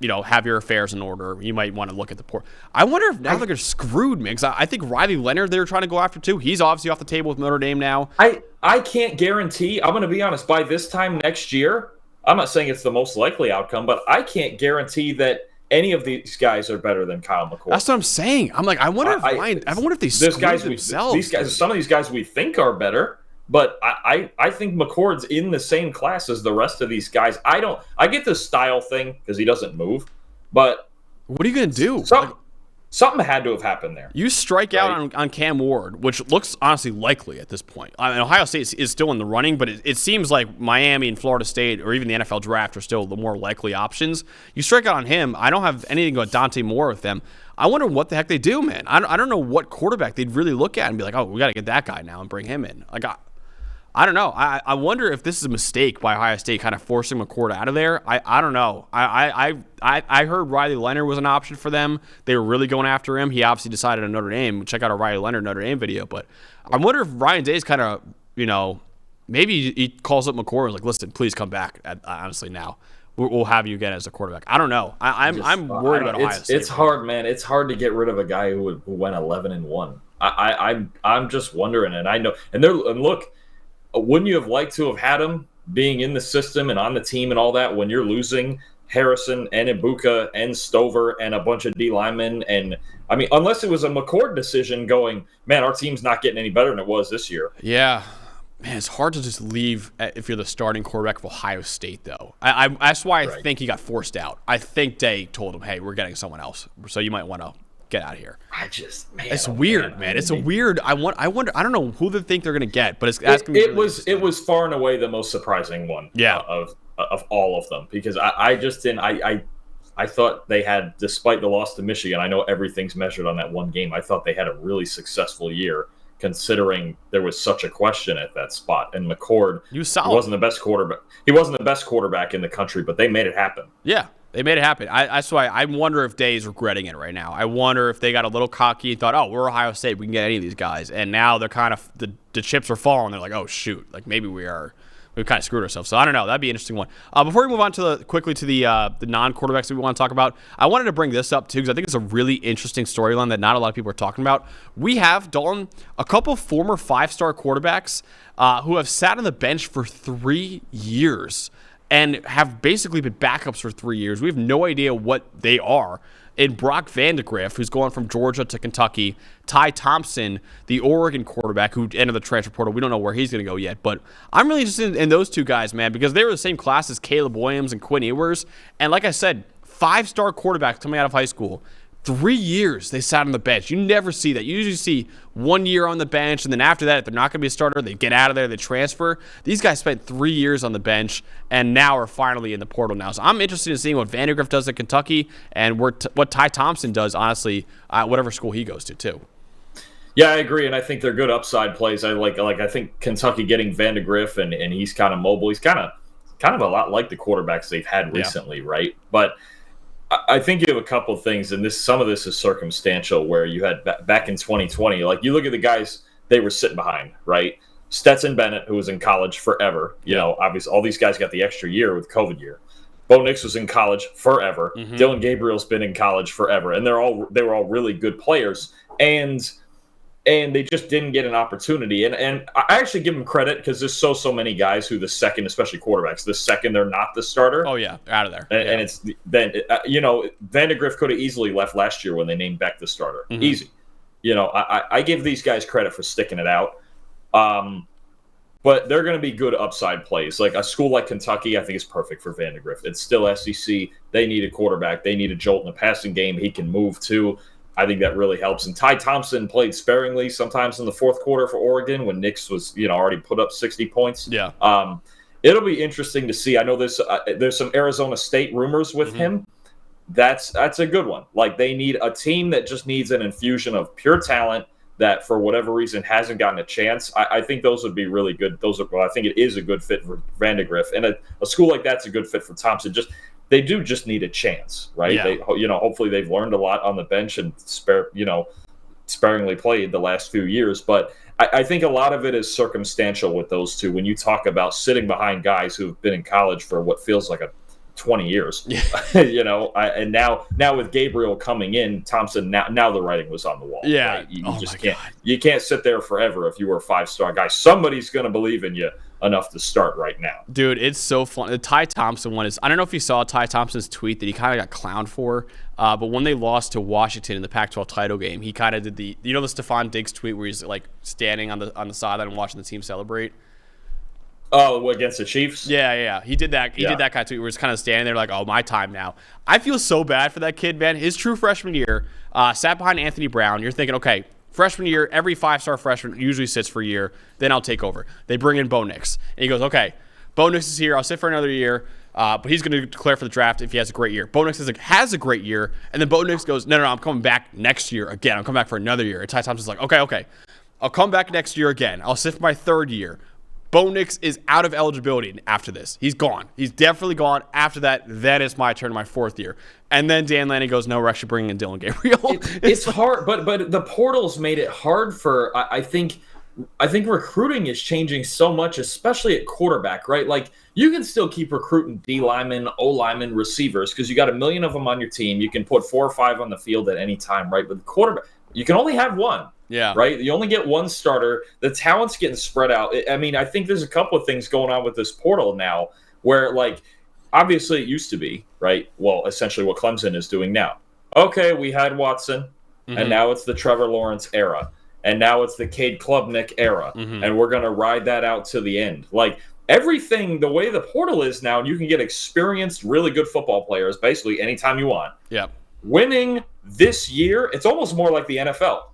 Have your affairs in order. You might want to look at the port. I wonder if now they're screwed, man. Because I think Riley Leonard they were trying to go after too. He's obviously off the table with Notre Dame now. I can't guarantee. I'm going to be honest. By this time next year, I'm not saying it's the most likely outcome, but I can't guarantee that any of these guys are better than Kyle McCord. That's what I'm saying. I'm like, I wonder if they screwed themselves. These guys, some of these guys we think are better. But I think McCord's in the same class as the rest of these guys. I get the style thing because he doesn't move, but what are you gonna do? Something had to have happened there. You strike out on Cam Ward, which looks honestly likely at this point. Ohio State is still in the running, but it seems like Miami and Florida State, or even the NFL draft, are still the more likely options. You strike out on him. I don't have anything about Dante Moore with them. I wonder what the heck they do, man. I don't know what quarterback they'd really look at and be like, oh, we got to get that guy now and bring him in. I don't know. I wonder if this is a mistake by Ohio State kind of forcing McCord out of there. I don't know. I heard Riley Leonard was an option for them. They were really going after him. He obviously decided on Notre Dame. Check out a Riley Leonard Notre Dame video. But I wonder if Ryan Day's kind of, maybe he calls up McCord and is like, listen, please come back. Honestly, now we'll have you again as a quarterback. I don't know. I'm worried about Ohio State. It's hard, man. It's hard to get rid of a guy who went 11-1. I'm just wondering, and I know, and look, wouldn't you have liked to have had him being in the system and on the team and all that when you're losing Harrison and Ibuka and Stover and a bunch of D linemen? And I mean, unless it was a McCord decision going, man, our team's not getting any better than it was this year. Yeah. Man, it's hard to just leave if you're the starting quarterback of Ohio State, though. That's why I think he got forced out. I think Day told him, hey, we're getting someone else, so you might want to get out of here. It's weird, man. It's a weird. I wonder. I don't know who they think they're going to get, but it was far and away the most surprising one. Yeah. Of all of them, because I just didn't. I thought they had, despite the loss to Michigan, I know everything's measured on that one game. I thought they had a really successful year, considering there was such a question at that spot. And McCord, he wasn't the best quarterback. He wasn't the best quarterback in the country, but they made it happen. Yeah, they made it happen. That's why I wonder if Day's regretting it right now. I wonder if they got a little cocky and thought, oh, we're Ohio State, we can get any of these guys. And now they're kind of, the chips are falling. They're like, oh, shoot, like maybe we've kind of screwed ourselves. So I don't know. That'd be an interesting one. Before we move on to quickly to the non-quarterbacks that we want to talk about, I wanted to bring this up too because I think it's a really interesting storyline that not a lot of people are talking about. We have, Dalton, a couple former 5-star quarterbacks who have sat on the bench for 3 years and have basically been backups for 3 years. We have no idea what they are. In Brock Vandagriff, who's going from Georgia to Kentucky, Ty Thompson, the Oregon quarterback who entered the transfer portal. We don't know where he's going to go yet, but I'm really interested in those two guys, man, because they were the same class as Caleb Williams and Quinn Ewers. And like I said, 5-star quarterbacks coming out of high school. 3 years they sat on the bench. You never see that. You usually see 1 year on the bench, and then after that, if they're not going to be a starter, they get out of there, they transfer. These guys spent 3 years on the bench and now are finally in the portal now. So I'm interested in seeing what Vandagriff does at Kentucky and what Ty Thompson does, honestly, at whatever school he goes to, too. Yeah, I agree, and I think they're good upside plays. I think Kentucky getting Vandagriff, and he's kind of mobile. He's kind of a lot like the quarterbacks they've had recently, right? But I think you have a couple of things, and some of this is circumstantial, where you had back in 2020, like you look at the guys they were sitting behind, right? Stetson Bennett, who was in college forever. You know, obviously all these guys got the extra year with COVID year. Bo Nix was in college forever. Mm-hmm. Dylan Gabriel's been in college forever, and they were all really good players, and they just didn't get an opportunity. And I actually give them credit because there's so many guys who the second, especially quarterbacks, the second they're not the starter. Oh, yeah, out of there. And it's then, Vandagriff could have easily left last year when they named Beck the starter. Mm-hmm. Easy. I give these guys credit for sticking it out. But they're going to be good upside plays. Like a school like Kentucky, I think is perfect for Vandagriff. It's still SEC. They need a quarterback. They need a jolt in the passing game. He can move too. I think that really helps. And Ty Thompson played sparingly sometimes in the fourth quarter for Oregon when Nix was, already put up 60 points. Yeah. It'll be interesting to see. I know there's some Arizona State rumors with him. That's a good one. Like they need a team that just needs an infusion of pure talent that for whatever reason hasn't gotten a chance. I think those would be really good. I think it is a good fit for Vandagriff. And a school like that's a good fit for Thompson. They do just need a chance, right? Yeah. Hopefully they've learned a lot on the bench and sparingly played the last few years. But I think a lot of it is circumstantial with those two. When you talk about sitting behind guys who've been in college for what feels like 20 years, and now with Gabriel coming in, Thompson, now the writing was on the wall. Yeah. Right? You can't sit there forever if you were a 5-star guy. Somebody's going to believe in you enough to start right now. Dude, it's so fun. The Ty Thompson one is, I don't know if you saw Ty Thompson's tweet that he kind of got clowned for, but when they lost to Washington in the Pac-12 title game, he kind of did the Stephon Diggs tweet where he's like standing on the sideline and watching the team celebrate. Oh, against the Chiefs? Yeah. He did that. He did that kind of tweet where he's kind of standing there like, oh, my time now. I feel so bad for that kid, man. His true freshman year, sat behind Anthony Brown. You're thinking, okay, freshman year, every 5-star freshman usually sits for a year. Then I'll take over. They bring in Bo Nix. And he goes, okay, Bo Nix is here. I'll sit for another year. But he's going to declare for the draft if he has a great year. Bo Nix has a great year. And then Bo Nix goes, no, I'm coming back next year again. I'm coming back for another year. And Ty Thompson's like, okay. I'll come back next year again. I'll sit for my third year. Bo Nix is out of eligibility after this. He's gone. He's definitely gone. After that, then it's my turn, my fourth year. And then Dan Lanning goes, no, we're actually bringing in Dylan Gabriel. It's hard, but the portal's made it hard for, I think recruiting is changing so much, especially at quarterback, right? Like you can still keep recruiting D linemen, O linemen, receivers, because you got 1 million of them on your team. You can put 4 or 5 on the field at any time, right? But the quarterback, you can only have one. Yeah. Right? You only get one starter. The talent's getting spread out. I mean, I think there's a couple of things going on with this portal now where, like, obviously it used to be, right? Well, essentially what Clemson is doing now. Okay, we had Watson, and now it's the Trevor Lawrence era. And now it's the Cade Klubnik era. And we're going to ride that out to the end. Like, everything, the way the portal is now, you can get experienced, really good football players basically anytime you want. Yeah. Winning this year, it's almost more like the NFL.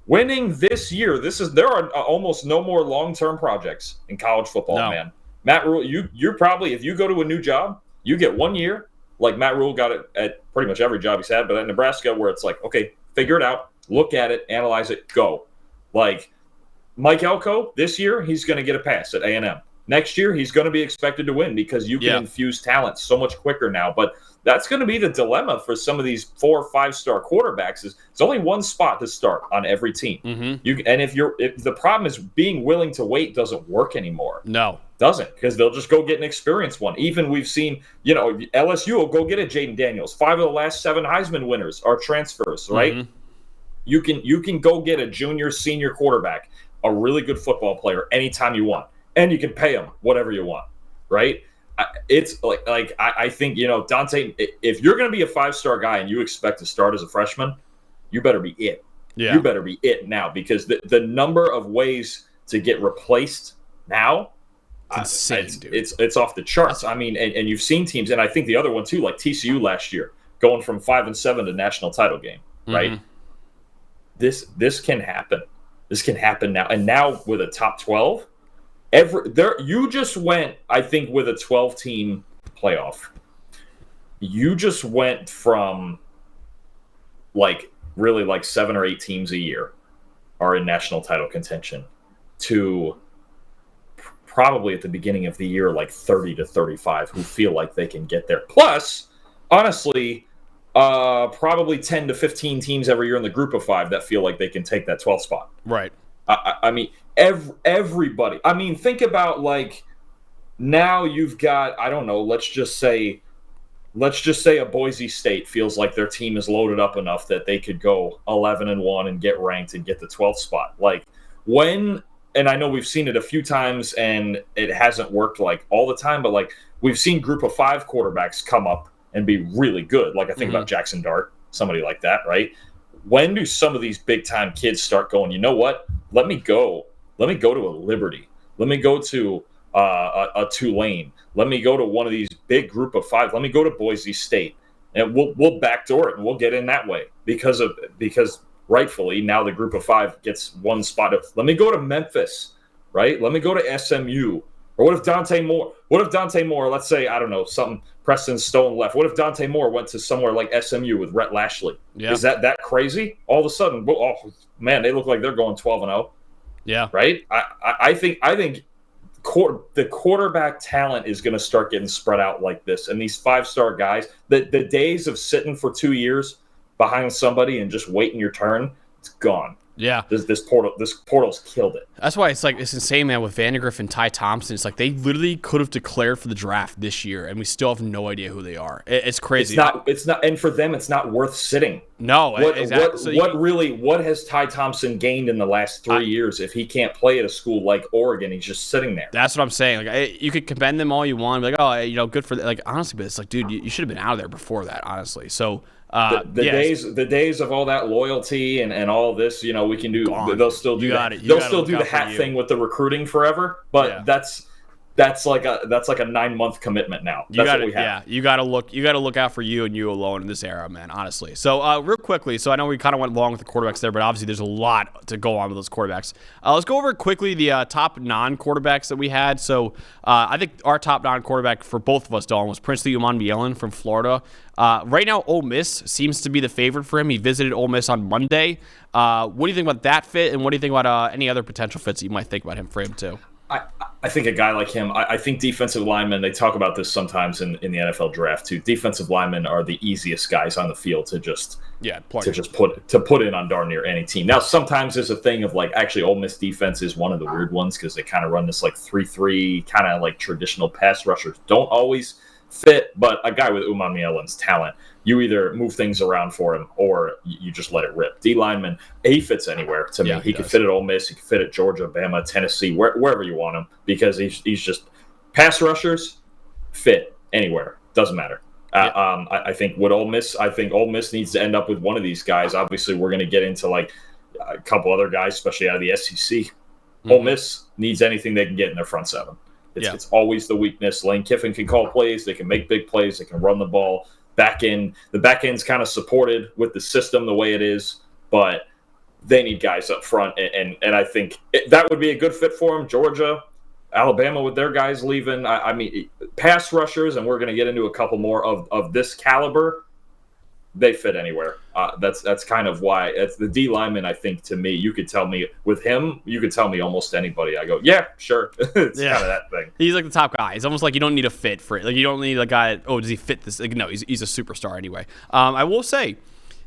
Winning this year, there are almost no more long-term projects in college football, man. Matt Rule, you're probably, if you go to a new job, you get 1 year, like Matt Rule got it at pretty much every job he's had, but at Nebraska, where it's like, okay, figure it out, look at it, analyze it, go. Like Mike Elko, this year, he's going to get a pass at A&M. Next year, he's going to be expected to win because you can infuse talent so much quicker now. But that's going to be the dilemma for some of these 4 or 5-star quarterbacks. Is it's only one spot to start on every team. And if the problem is being willing to wait doesn't work anymore. No, doesn't, because they'll just go get an experienced one. Even we've seen, LSU will go get a Jaden Daniels. 5 of the last 7 Heisman winners are transfers, right? You can go get a junior, senior quarterback, a really good football player anytime you want. And you can pay them whatever you want, right? It's I think, Dante, if you're going to be a 5-star guy and you expect to start as a freshman, you better be it. Yeah. You better be it now, because the number of ways to get replaced now, it's insane, dude. It's off the charts. I mean, and you've seen teams, and I think the other one too, like TCU last year, going from 5-7 to national title game, right? This can happen. This can happen now. And now with a top 12, you just went, I think, with a 12-team playoff. You just went from really 7 or 8 teams a year are in national title contention to probably at the beginning of the year 30 to 35 who feel like they can get there. Plus, honestly, probably 10 to 15 teams every year in the group of 5 that feel like they can take that 12th spot. Right. I mean, everybody. I mean, think about now you've got, I don't know, let's just say a Boise State feels like their team is loaded up enough that they could go 11-1 and get ranked and get the 12th spot. And I know we've seen it a few times and it hasn't worked all the time, but we've seen group of 5 quarterbacks come up and be really good. I think about Jackson Dart, somebody like that, right? When do some of these big-time kids start going, you know what? Let me go to a Liberty. Let me go to a Tulane. Let me go to one of these big group of 5. Let me go to Boise State. And we'll backdoor it and we'll get in that way because rightfully now the group of 5 gets one spot. Let me go to Memphis, right? Let me go to SMU. Or what if Dante Moore, let's say, I don't know, something, Preston Stone left. What if Dante Moore went to somewhere like SMU with Rhett Lashley? Yeah. Is that crazy? All of a sudden, oh man, they look like they're going 12-0. Yeah. Right? I think the quarterback talent is going to start getting spread out like this. And these 5-star guys, the days of sitting for 2 years behind somebody and just waiting your turn, it's gone. Yeah, this portal's killed it. That's why it's insane, man. With Vandegrift and Ty Thompson, it's they literally could have declared for the draft this year, and we still have no idea who they are. It's crazy. It's not, and for them, it's not worth sitting. No, exactly. What has Ty Thompson gained in the last 3 years if he can't play at a school like Oregon? He's just sitting there. That's what I'm saying. You could commend them all you want, be good for that. Honestly, but it's dude, you should have been out of there before that. Honestly, so. The days of all that loyalty and all this, we can do. Gone. They'll still do that. They'll still do the hat thing with the recruiting forever. But that's like a 9-month commitment now. That's what we have. Yeah, you gotta look out for you and you alone in this era, man. Honestly. So real quickly, so I know we kind of went long with the quarterbacks there, but obviously there's a lot to go on with those quarterbacks. Let's go over quickly the top non-quarterbacks that we had. So I think our top non-quarterback for both of us, Dalton, was Princely Umanmielen from Florida. Right now, Ole Miss seems to be the favorite for him. He visited Ole Miss on Monday. What do you think about that fit, and what do you think about any other potential fits that you might think about him for him too? I think a guy like him, I think defensive linemen, they talk about this sometimes in the NFL draft too. Defensive linemen are the easiest guys on the field to put in on darn near any team. Now, sometimes there's a thing of actually Ole Miss defense is one of the weird ones because they kind of run this 3-3 kind of traditional pass rushers don't always fit, but a guy with Umanmielen's talent, you either move things around for him or you just let it rip. D lineman, he fits anywhere to me. He could fit at Ole Miss, he could fit at Georgia, Bama, Tennessee, wherever you want him, because he's just pass rushers fit anywhere. Doesn't matter. I think Ole Miss needs to end up with one of these guys. Obviously, we're going to get into like a couple other guys, especially out of the SEC. Ole Miss needs anything they can get in their front seven. It's always the weakness. Lane Kiffin can call plays. They can make big plays. They can run the ball. The back end's kind of supported with the system the way it is, but they need guys up front. And I think that would be a good fit for them. Georgia, Alabama with their guys leaving. I mean, pass rushers, and we're going to get into a couple more of this caliber. They fit anywhere. That's kind of why. It's the D lineman, I think, to me, you could tell me with him, you could tell me almost anybody. I go, yeah, sure. It's kind of that thing. He's like the top guy. It's almost like you don't need a fit for it. Like you don't need a guy, does he fit this? Like, no, he's a superstar anyway. I will say,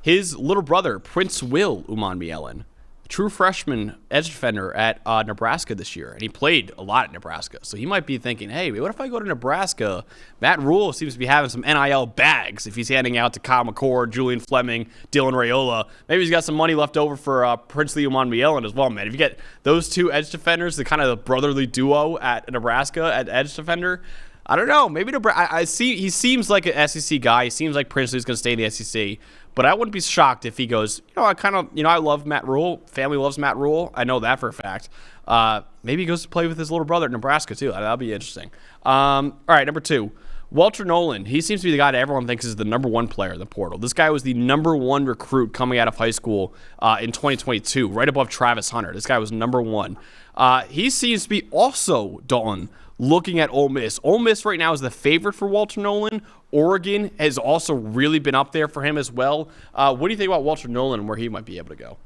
his little brother, Prince Will Umanmielen, true freshman edge defender at Nebraska this year, and he played a lot at Nebraska. So he might be thinking, hey, what if I go to Nebraska? Matt Rule seems to be having some NIL bags if he's handing out to Kyle McCord, Julian Fleming, Dylan Raiola. Maybe he's got some money left over for Princely Umanmielen as well, man. If you get those two edge defenders, the kind of brotherly duo at Nebraska at edge defender, I don't know. Maybe I see he seems like an SEC guy. He seems like Princely's going to stay in the SEC. But I wouldn't be shocked if he goes, I love Matt Rule. Family loves Matt Rule. I know that for a fact. Maybe he goes to play with his little brother at Nebraska, too. That'll be interesting. All right, number 2. Walter Nolan. He seems to be the guy that everyone thinks is the number 1 player in the portal. This guy was the number 1 recruit coming out of high school in 2022, right above Travis Hunter. This guy was number 1. He seems to be also, Dalton, looking at Ole Miss. Ole Miss right now is the favorite for Walter Nolan. Oregon has also really been up there for him as well. What do you think about Walter Nolan and where he might be able to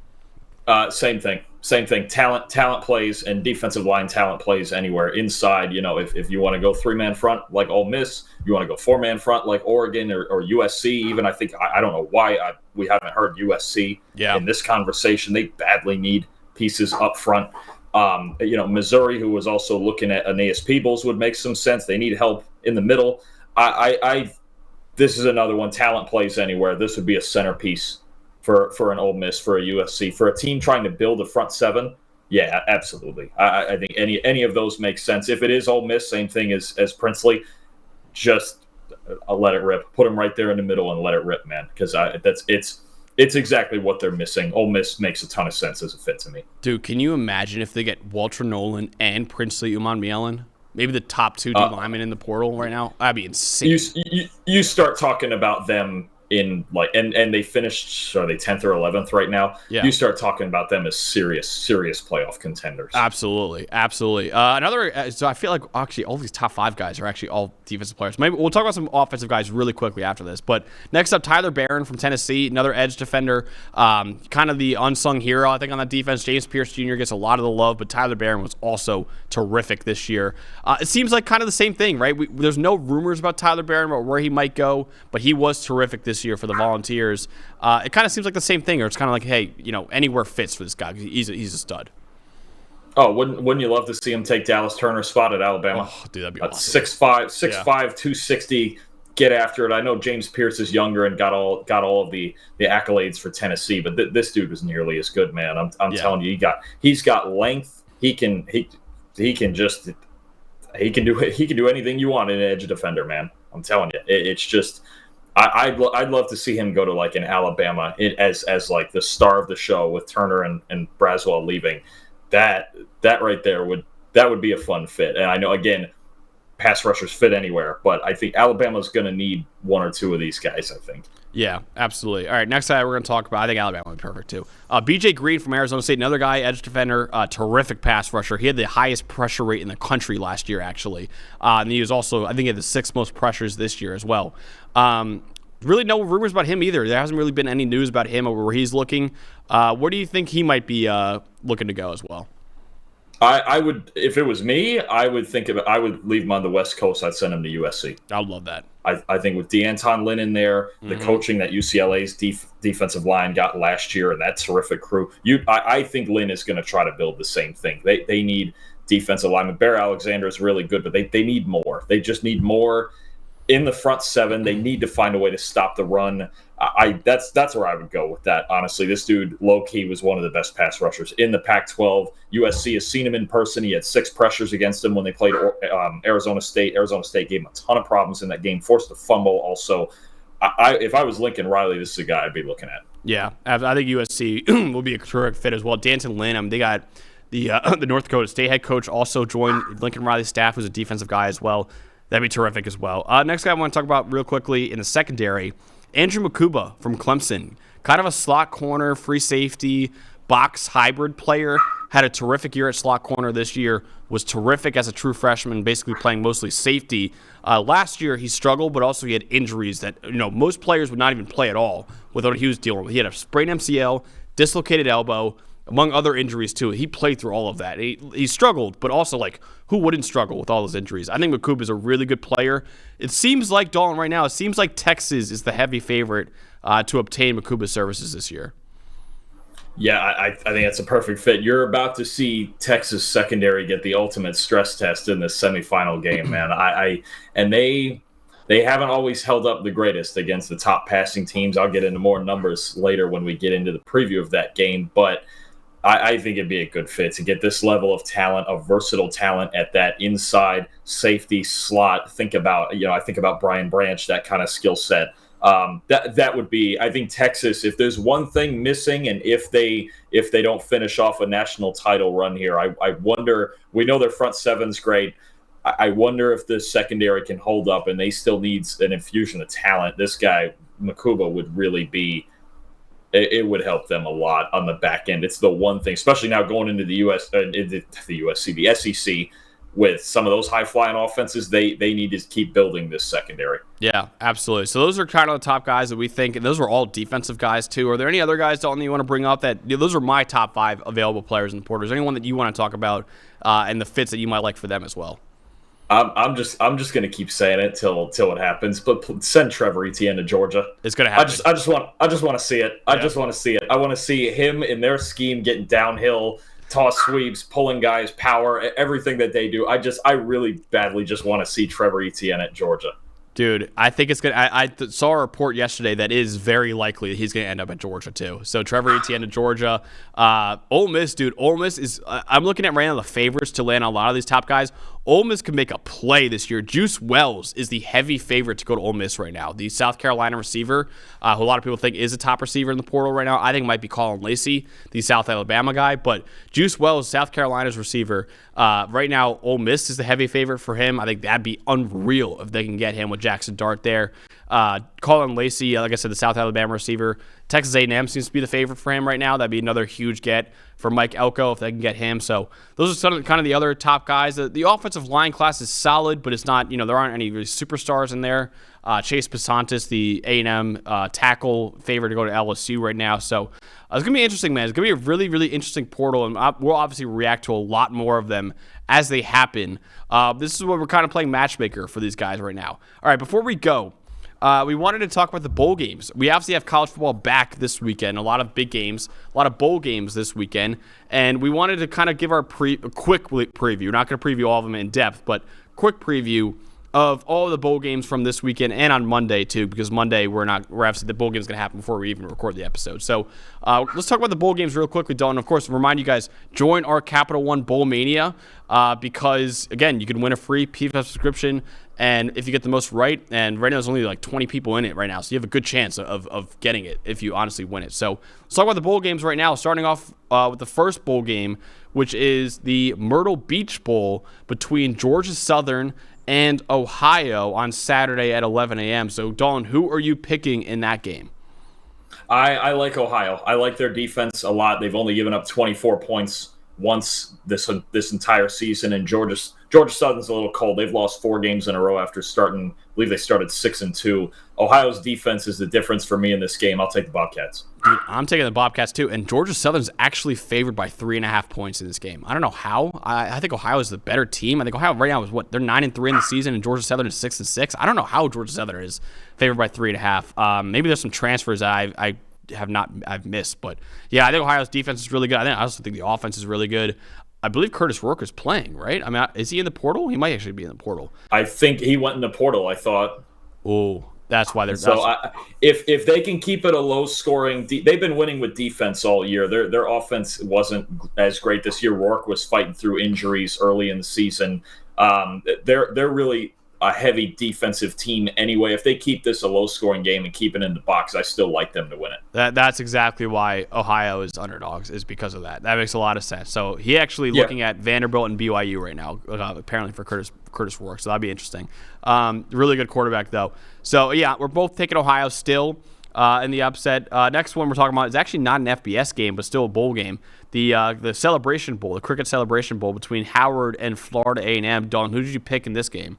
go? Same thing. Talent plays, and defensive line talent plays anywhere. Inside, if you want to go 3-man front like Ole Miss, you want to go 4-man front like Oregon or USC. Even I think I don't know why we haven't heard USC in this conversation. They badly need pieces up front. Missouri, who was also looking at Aeneas Peebles, would make some sense. They need help in the middle. This is another one. Talent plays anywhere. This would be a centerpiece for an Ole Miss, for a USC, for a team trying to build a front seven. Yeah, absolutely. I think any of those make sense. If it is Ole Miss, same thing as Princely, just let it rip. Put them right there in the middle and let it rip, man. Because it's exactly what they're missing. Ole Miss makes a ton of sense as a fit to me. Dude, can you imagine if they get Walter Nolan and Princely Umanmielen? Maybe the top 2 D linemen in the portal right now? That'd be insane. You start talking about them in and they finished, are they 10th or 11th right now? Yeah. You start talking about them as serious playoff contenders. Absolutely. So I feel like actually all these top 5 guys are actually all defensive players. Maybe we'll talk about some offensive guys really quickly after this. But next up, Tyler Barron from Tennessee, another edge defender, kind of the unsung hero, I think, on that defense. James Pierce Jr. gets a lot of the love, but Tyler Barron was also terrific this year. It seems like kind of the same thing, right? There's no rumors about Tyler Barron, about where he might go, but he was terrific this year for the Volunteers. It kind of seems like the same thing, or it's kind of like, hey, anywhere fits for this guy. He's a stud. Oh, wouldn't you love to see him take Dallas Turner's spot at Alabama? Oh, dude, that'd be awesome. 6'5", 260, get after it. I know James Pierce is younger and got all of the accolades for Tennessee, but this dude was nearly as good, man. I'm telling you, he's got length. He can do anything you want in an edge defender, man. I'm telling you, it's just. I'd love to see him go to like an Alabama as like the star of the show with Turner and Braswell leaving. That right there would be a fun fit. And I know, again, pass rushers fit anywhere, but I think Alabama's going to need 1 or 2 of these guys, I think. Yeah, absolutely. All right, next guy we're going to talk about, I think Alabama would be perfect too. BJ Green from Arizona State, another guy, edge defender, terrific pass rusher. He had the highest pressure rate in the country last year, actually. And he was also, I think he had the 6th most pressures this year as well. Really no rumors about him either. There hasn't really been any news about him or where he's looking. Where do you think he might be looking to go as well? I would, if it was me, I would leave him on the West Coast. I'd send him to USC. I would love that. I think with DeAnton Lynn in there, the coaching that UCLA's defensive line got last year, and that terrific crew, I think Lynn is going to try to build the same thing. They need defensive linemen. Bear Alexander is really good, but they need more. They just need more in the front seven. They need to find a way to stop the run. That's where I would go with that. Honestly, this dude low key was one of the best pass rushers in the Pac-12. USC has seen him in person. He had 6 pressures against him when they played Arizona State. Arizona State gave him a ton of problems in that game, forced a fumble. Also, if I was Lincoln Riley, this is a guy I'd be looking at. Yeah, I think USC will be a terrific fit as well. Danton Lynn, they got the North Dakota State head coach also joined Lincoln Riley's staff, who's a defensive guy as well. That'd be terrific as well. Next guy I want to talk about real quickly in the secondary, Andrew Makuba from Clemson. Kind of a slot corner, free safety, box hybrid player. Had a terrific year at slot corner this year. Was terrific as a true freshman, basically playing mostly safety. Last year he struggled, but also he had injuries that most players would not even play at all with what he was dealing with. He had a sprained MCL, dislocated elbow, among other injuries too. He played through all of that. He struggled, but also who wouldn't struggle with all those injuries? I think Makuba is a really good player. It seems like, Dalton, right now, it seems like Texas is the heavy favorite to obtain Makuba's services this year. Yeah, I think that's a perfect fit. You're about to see Texas secondary get the ultimate stress test in this semifinal game, man. They haven't always held up the greatest against the top passing teams. I'll get into more numbers later when we get into the preview of that game, but I think it'd be a good fit to get this level of talent, of versatile talent at that inside safety slot. I think about Brian Branch, that kind of skill set. That would be, I think, Texas. If there's one thing missing, and if they don't finish off a national title run here, I wonder. We know their front seven's great. I wonder if the secondary can hold up, and they still needs an infusion of talent. This guy Makuba would really be. It would help them a lot on the back end. It's the one thing, especially now going into the SEC with some of those high-flying offenses. They need to keep building this secondary. Yeah, absolutely. So those are kind of the top guys that we think, and those are all defensive guys too. Are there any other guys, Dalton, that you want to bring up? Those are my top 5 available players in the portal. Is there anyone that you want to talk about and the fits that you might like for them as well? I'm just going to keep saying it till it happens. But send Trevor Etienne to Georgia. It's going to happen. I just want to see it. I just want to see it. I want to see him in their scheme getting downhill, toss sweeps, pulling guys, power, everything that they do. I really badly just want to see Trevor Etienne at Georgia. Dude, I think it's good. I saw a report yesterday that is very likely he's going to end up at Georgia too. So Trevor Etienne to Georgia. Ole Miss, dude. Ole Miss is. I'm looking at right now the favorites to land on a lot of these top guys. Ole Miss can make a play this year. Juice Wells is the heavy favorite to go to Ole Miss right now. The South Carolina receiver, who a lot of people think is a top receiver in the portal right now. I think it might be Colin Lacey, the South Alabama guy. But Juice Wells, South Carolina's receiver, right now Ole Miss is the heavy favorite for him. I think that'd be unreal if they can get him with Jackson Dart there. Colin Lacey, like I said, the South Alabama receiver. Texas A&M seems to be the favorite for him right now. That'd be another huge get for Mike Elko if they can get him. So those are some of kind of the other top guys. The offensive line class is solid, but it's not, there aren't any really superstars in there. Chase Pasantis, the A&M tackle, favorite to go to LSU right now. So it's going to be interesting, man. It's going to be a really, really interesting portal, and we'll obviously react to a lot more of them as they happen. This is what we're kind of playing matchmaker for these guys right now. All right, before we go, we wanted to talk about the bowl games. We obviously have college football back this weekend, a lot of big games, a lot of bowl games this weekend, and we wanted to kind of give our a quick preview. We're not going to preview all of them in depth, but quick preview of all of the bowl games from this weekend and on Monday too, because Monday we're obviously the bowl game's going to happen before we even record the episode. So let's talk about the bowl games real quickly, Dalton. Of course, remind you guys, join our Capital One Bowl Mania because, again, you can win a free PFF subscription, and if you get the most right, and right now there's only like 20 people in it right now, so you have a good chance of getting it if you honestly win it. So let's talk about the bowl games right now, starting off with the first bowl game, which is the Myrtle Beach Bowl between Georgia Southern and Ohio on Saturday at 11 a.m. So, Dalton, who are you picking in that game? I like Ohio. I like their defense a lot. They've only given up 24 points once this entire season, and Georgia Southern's a little cold. They've lost 4 games in a row after starting. I believe they started 6-2. Ohio's defense is the difference for me in this game. I'll take the Bobcats. Dude, I'm taking the Bobcats too, and Georgia Southern's actually favored by 3.5 points in this game. I don't know how. I think Ohio is the better team. I think Ohio right now is they're 9-3 in the season, and Georgia Southern is 6-6. I don't know how Georgia Southern is favored by 3.5. Maybe there's some transfers that I've missed, but yeah, I think Ohio's defense is really good. I also think the offense is really good. I believe Curtis Rourke is playing, right? I mean, is he in the portal? He might actually be in the portal. I think he went in the portal, I thought. Oh, that's why they're So if they can keep it a low scoring, they've been winning with defense all year. Their offense wasn't as great this year. Rourke was fighting through injuries early in the season. They're really a heavy defensive team anyway. If they keep this a low scoring game and keep it in the box, I still like them to win it. That's exactly why Ohio is underdogs, is because of that. That makes a lot of sense. So he actually looking at Vanderbilt and BYU right now, apparently for Curtis Rourke. So that'd be interesting. Really good quarterback though. So yeah, we're both taking Ohio still in the upset. Next one we're talking about is actually not an FBS game, but still a bowl game. The Celebration Bowl, the Cricket Celebration Bowl between Howard and Florida A&M. Don, who did you pick in this game?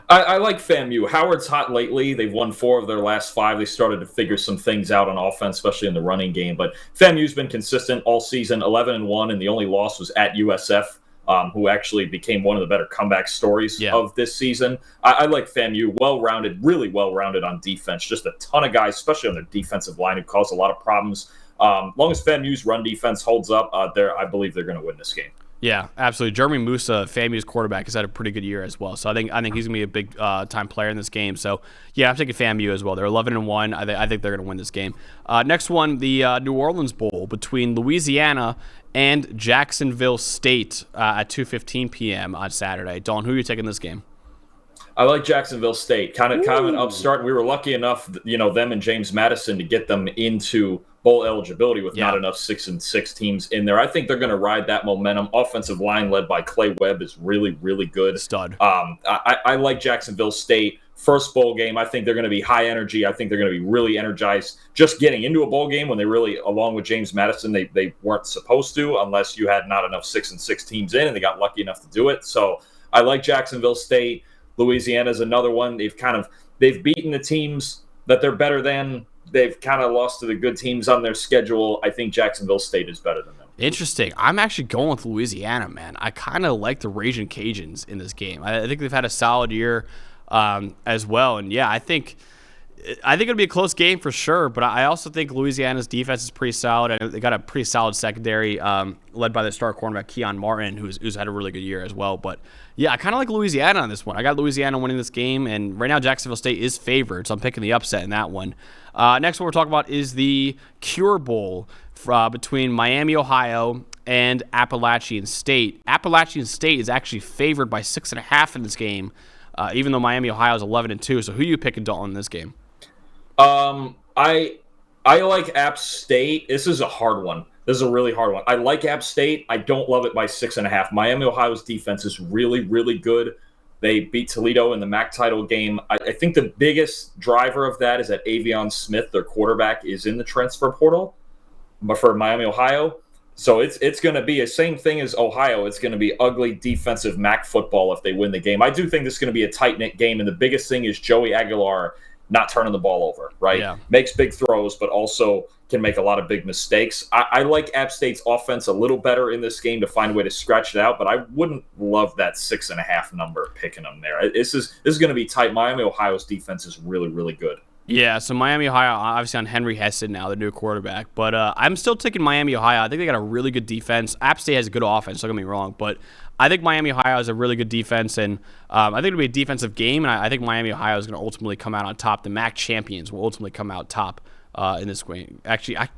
I like FAMU. Howard's hot lately. They've won 4 of their last 5. They started to figure some things out on offense, especially in the running game. But FAMU's been consistent all season, 11-1, and the only loss was at USF, who actually became one of the better comeback stories of this season. I like FAMU, well-rounded, really well-rounded on defense. Just a ton of guys, especially on their defensive line, who cause a lot of problems. Long as FAMU's run defense holds up, I believe they're going to win this game. Yeah, absolutely. Jeremy Musa, FAMU's quarterback, has had a pretty good year as well. So I think he's gonna be a big time player in this game. So yeah, I'm taking FAMU as well. They're 11-1. I think they're gonna win this game. Next one, the New Orleans Bowl between Louisiana and Jacksonville State at 2:15 p.m. on Saturday. Dawn, who are you taking this game? I like Jacksonville State. Kind of an upstart. We were lucky enough, them and James Madison to get them into bowl eligibility with not enough 6-6 teams in there. I think they're going to ride that momentum. Offensive line led by Clay Webb is really, really good. Stud. I like Jacksonville State. First bowl game, I think they're going to be high energy. I think they're going to be really energized. Just getting into a bowl game when they really, along with James Madison, they weren't supposed to unless you had not enough 6-6 teams in, and they got lucky enough to do it. So I like Jacksonville State. Louisiana's another one. They've beaten the teams that they're better than. They've kind of lost to the good teams on their schedule. I think Jacksonville State is better than them. Interesting. I'm actually going with Louisiana, man. I kind of like the Raging Cajuns in this game. I think they've had a solid year as well. And yeah, I think it'll be a close game for sure, but I also think Louisiana's defense is pretty solid. And they got a pretty solid secondary led by the star cornerback Keon Martin, who's had a really good year as well. But yeah, I kind of like Louisiana on this one. I got Louisiana winning this game, and right now Jacksonville State is favored, so I'm picking the upset in that one. Next one we're talking about is the Cure Bowl between Miami, Ohio, and Appalachian State. Appalachian State is actually favored by 6.5 in this game, even though Miami, Ohio is 11-2. So who are you picking, Dalton, in this game? I like App State. This is a hard one. This is a really hard one. I like App State. I don't love it by 6.5. Miami, Ohio's defense is really, really good. They beat Toledo in the MAC title game. I think the biggest driver of that is that Avion Smith, their quarterback, is in the transfer portal, but for Miami, Ohio. So it's going to be the same thing as Ohio. It's going to be ugly defensive MAC football if they win the game. I do think this is going to be a tight-knit game, and the biggest thing is Joey Aguilar not turning the ball over, right? Yeah. Makes big throws, but also can make a lot of big mistakes. I like App State's offense a little better in this game to find a way to scratch it out, but I wouldn't love that 6.5 number picking them there. This is going to be tight. Miami, Ohio's defense is really, really good. Yeah, so Miami, Ohio, obviously on Henry Heston now, the new quarterback. But I'm still taking Miami, Ohio. I think they got a really good defense. App State has a good offense, don't get me wrong. But I think Miami, Ohio has a really good defense. And I think it'll be a defensive game. And I think Miami, Ohio is going to ultimately come out on top. The MAC champions will ultimately come out top in this game. Actually, I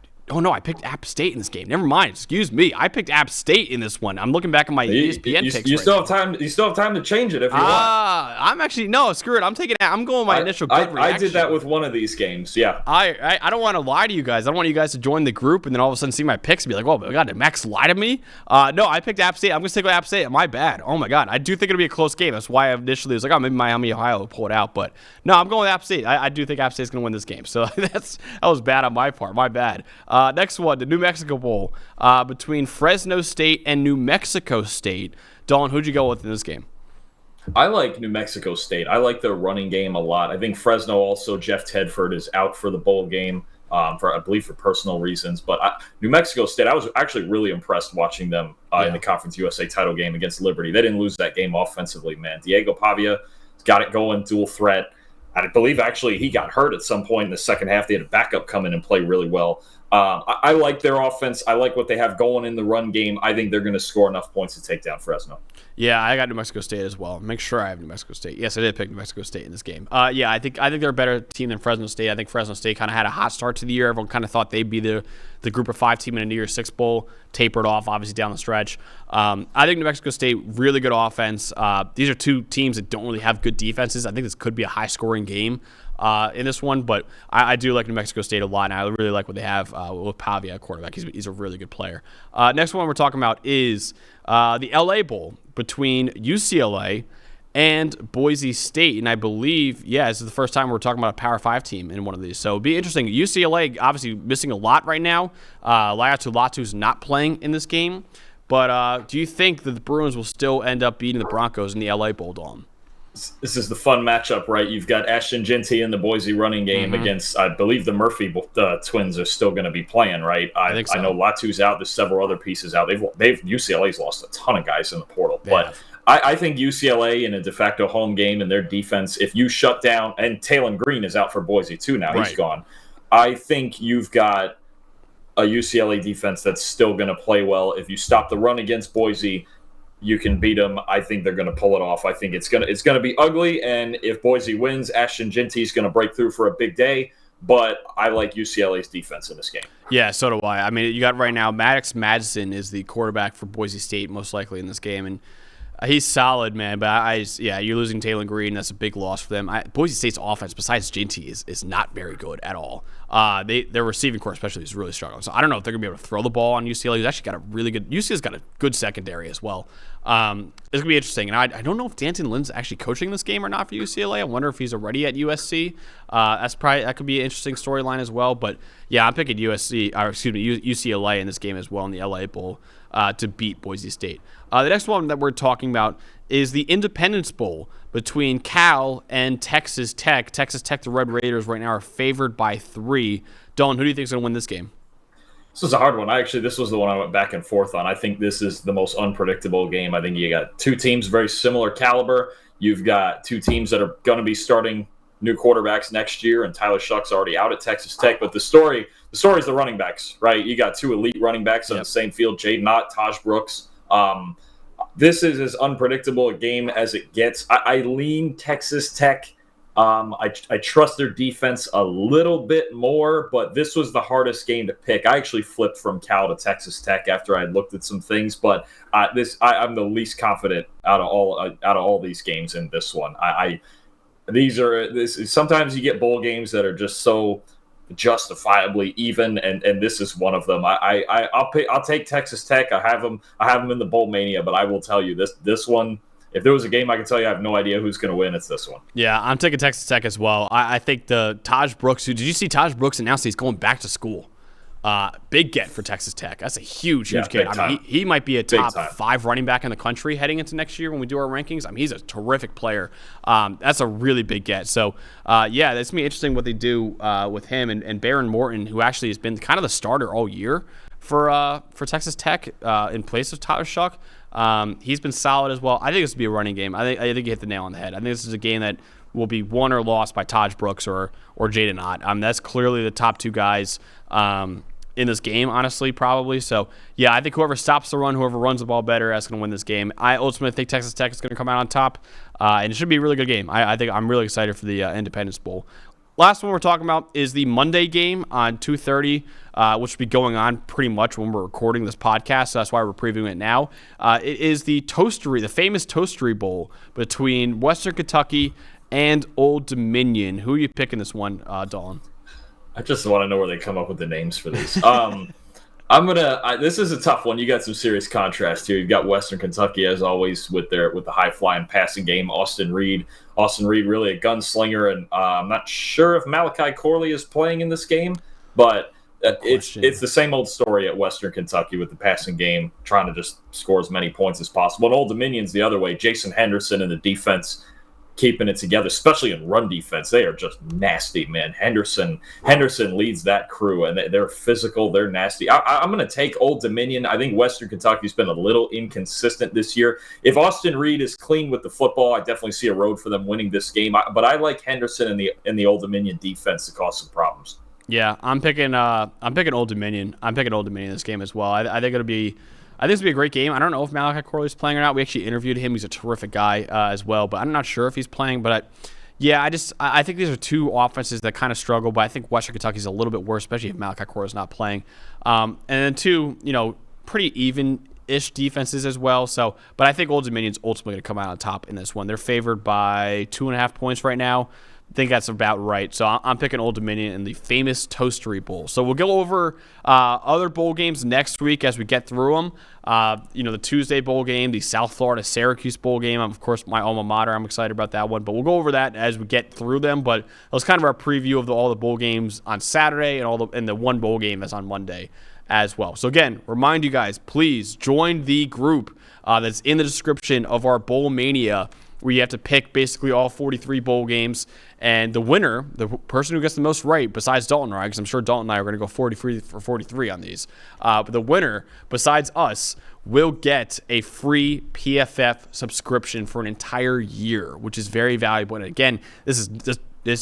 picked App State in this game. Never mind. Excuse me. I picked App State in this one. I'm looking back at my ESPN picks. You still have time. You still have time to change it if you want. I'm actually screw it. I'm going with my initial gut reaction. I did that with one of these games. Yeah. I don't want to lie to you guys. I don't want you guys to join the group and then all of a sudden see my picks and be like, "Oh my God, did Max lie to me?" No, I picked App State. I'm gonna stick with App State. My bad. Oh my God, I do think it'll be a close game. That's why I initially was like, "Oh, maybe Miami, Ohio will pull it out." But no, I'm going with App State. I do think App State's gonna win this game. So that was bad on my part. My bad. Next one, the New Mexico Bowl between Fresno State and New Mexico State. Dawn, who'd you go with in this game? I like New Mexico State. I like their running game a lot. I think Fresno also, Jeff Tedford is out for the bowl game I believe for personal reasons. But New Mexico State, I was actually really impressed watching them in the Conference USA title game against Liberty. They didn't lose that game offensively, man. Diego Pavia got it going, dual threat. I believe actually he got hurt at some point in the second half. They had a backup come in and play really well. I like their offense. I like what they have going in the run game. I think they're going to score enough points to take down Fresno. Yeah, I got New Mexico State as well. Make sure I have New Mexico State. Yes, I did pick New Mexico State in this game. Yeah, I think they're a better team than Fresno State. I think Fresno State kind of had a hot start to the year. Everyone kind of thought they'd be the Group of 5 team in a New Year's Six bowl. Tapered off, obviously down the stretch. I think New Mexico State really good offense. These are two teams that don't really have good defenses. I think this could be a high scoring game in this one, but I do like New Mexico State a lot, and I really like what they have with Pavia at quarterback. He's a really good player. Next one we're talking about is the LA Bowl between UCLA and Boise State, and I believe, this is the first time we're talking about a Power 5 team in one of these, so it'll be interesting. UCLA obviously missing a lot right now. Latu's not playing in this game, but do you think that the Bruins will still end up beating the Broncos in the LA Bowl, Dalton? This is the fun matchup, right? You've got Ashton Ginty in the Boise running game against, I believe, the Murphy twins are still going to be playing, right? I think so. I know Latu's out. There's several other pieces out. UCLA's lost a ton of guys in the portal, but I think UCLA in a de facto home game and their defense, if you shut down, and Talon Green is out for Boise too now, he's gone. I think you've got a UCLA defense that's still going to play well. If you stop the run against Boise, you can beat them. I think they're going to pull it off. I think it's going to be ugly, and if Boise wins, Ashton Ginty is going to break through for a big day. But I like UCLA's defense in this game. Yeah, so do I. I mean, you got right now Maddox Madsen is the quarterback for Boise State most likely in this game, and he's solid, man. But you're losing Talon Green. That's a big loss for them. Boise State's offense, besides Ginty, is not very good at all. Their receiving core especially is really struggling. So I don't know if they're gonna be able to throw the ball on UCLA. Who's actually got a really good. UCLA's got a good secondary as well. It's gonna be interesting. And I don't know if Danton Lynn's actually coaching this game or not for UCLA. I wonder if he's already at USC. That could be an interesting storyline as well. But yeah, I'm picking UCLA in this game as well in the LA Bowl to beat Boise State. The next one that we're talking about is the Independence Bowl between Cal and Texas Tech. Texas Tech, the Red Raiders, right now are favored by 3. Dylan, who do you think is going to win this game? This was a hard one. This was the one I went back and forth on. I think this is the most unpredictable game. I think you got two teams very similar caliber. You've got two teams that are going to be starting new quarterbacks next year, and Tyler Shuck's already out at Texas Tech. But the story is the running backs, right? You got two elite running backs on the same field, Jaden Ott, Taj Brooks. This is as unpredictable a game as it gets. I lean Texas Tech. I trust their defense a little bit more, but this was the hardest game to pick. I actually flipped from Cal to Texas Tech after I had looked at some things, but I'm the least confident out of all these games in this one. Sometimes you get bowl games that are just so justifiably even, and this is one of them. I'll take Texas Tech. I have them in the Bowl Mania, but I will tell you this one. If there was a game I can tell you I have no idea who's going to win, it's this one. Yeah, I'm taking Texas Tech as well. I think the Taj Brooks. Did you see Taj Brooks announced he's going back to school? Big get for Texas Tech. That's a huge get. I mean, he might be a top 5 running back in the country heading into next year when we do our rankings. I mean, he's a terrific player. That's a really big get. So, that's going to be interesting what they do with him and Baron Morton, who actually has been kind of the starter all year for Texas Tech in place of Tyler Shuck. He's been solid as well. I think this will be a running game. I think you hit the nail on the head. I think this is a game that will be won or lost by Taj Brooks or Jaden Ott. That's clearly the top 2 guys in this game, honestly, probably. So, yeah, I think whoever stops the run, whoever runs the ball better, is going to win this game. I ultimately think Texas Tech is going to come out on top, and it should be a really good game. I think I'm really excited for the Independence Bowl. Last one we're talking about is the Monday game on 2:30, which will be going on pretty much when we're recording this podcast, so that's why we're previewing it now. It is the famous Toastery Bowl between Western Kentucky and Old Dominion. Who are you picking this one, Dalton? I just want to know where they come up with the names for these. This is a tough one. You got some serious contrast here. You've got Western Kentucky, as always, with the high-flying passing game. Austin Reed, really a gunslinger, and I'm not sure if Malachi Corley is playing in this game, but it's the same old story at Western Kentucky with the passing game, trying to just score as many points as possible. And Old Dominion's the other way. Jason Henderson in the defense, keeping it together, especially in run defense. They are just nasty, man. Henderson leads that crew, and they're physical. They're nasty. I'm going to take Old Dominion. I think Western Kentucky's been a little inconsistent this year. If Austin Reed is clean with the football, I definitely see a road for them winning this game. But I like Henderson in the Old Dominion defense to cause some problems. Yeah, I'm picking Old Dominion. I'm picking Old Dominion in this game as well. I think it'll be. I think it's gonna be a great game. I don't know if Malachi Corley's playing or not. We actually interviewed him. He's a terrific guy as well, but I'm not sure if he's playing. But I think these are two offenses that kind of struggle. But I think Western Kentucky's a little bit worse, especially if Malachi Corley's not playing. And then two, pretty even-ish defenses as well. So, but I think Old Dominion's ultimately going to come out on top in this one. They're favored by 2.5 points right now. I think that's about right. So I'm picking Old Dominion in the famous Toastery Bowl. So we'll go over other bowl games next week as we get through them. The Tuesday bowl game, the South Florida Syracuse bowl game. Of course, my alma mater. I'm excited about that one. But we'll go over that as we get through them. But it was kind of our preview of all the bowl games on Saturday and the one bowl game that's on Monday as well. So again, remind you guys, please join the group that's in the description of our Bowl Mania, where you have to pick basically all 43 bowl games. And the winner, the person who gets the most right, besides Dalton and I, because I'm sure Dalton and I are going to go 43 for 43 on these, but the winner, besides us, will get a free PFF subscription for an entire year, which is very valuable. And again, this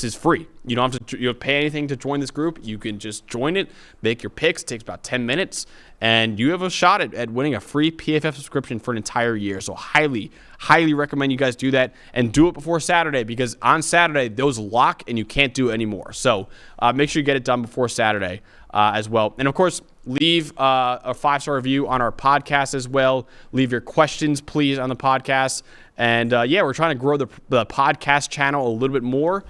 is free. You don't have to pay anything to join this group. You can just join it, make your picks. It takes about 10 minutes, and you have a shot at winning a free PFF subscription for an entire year. So highly, highly recommend you guys do that, and do it before Saturday, because on Saturday, those lock, and you can't do it anymore. So make sure you get it done before Saturday as well. And, of course, leave a 5-star review on our podcast as well. Leave your questions, please, on the podcast. And, we're trying to grow the podcast channel a little bit more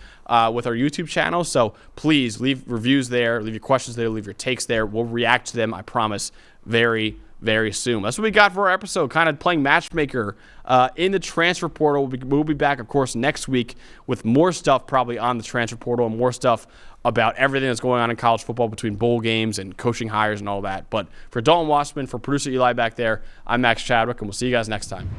with our YouTube channel. So please leave reviews there, leave your questions there, leave your takes there. We'll react to them, I promise, very, very soon. That's what we got for our episode, kind of playing matchmaker in the transfer portal. We'll be back, of course, next week with more stuff probably on the transfer portal and more stuff about everything that's going on in college football between bowl games and coaching hires and all that. But for Dalton Wasserman, for producer Eli back there, I'm Max Chadwick, and we'll see you guys next time.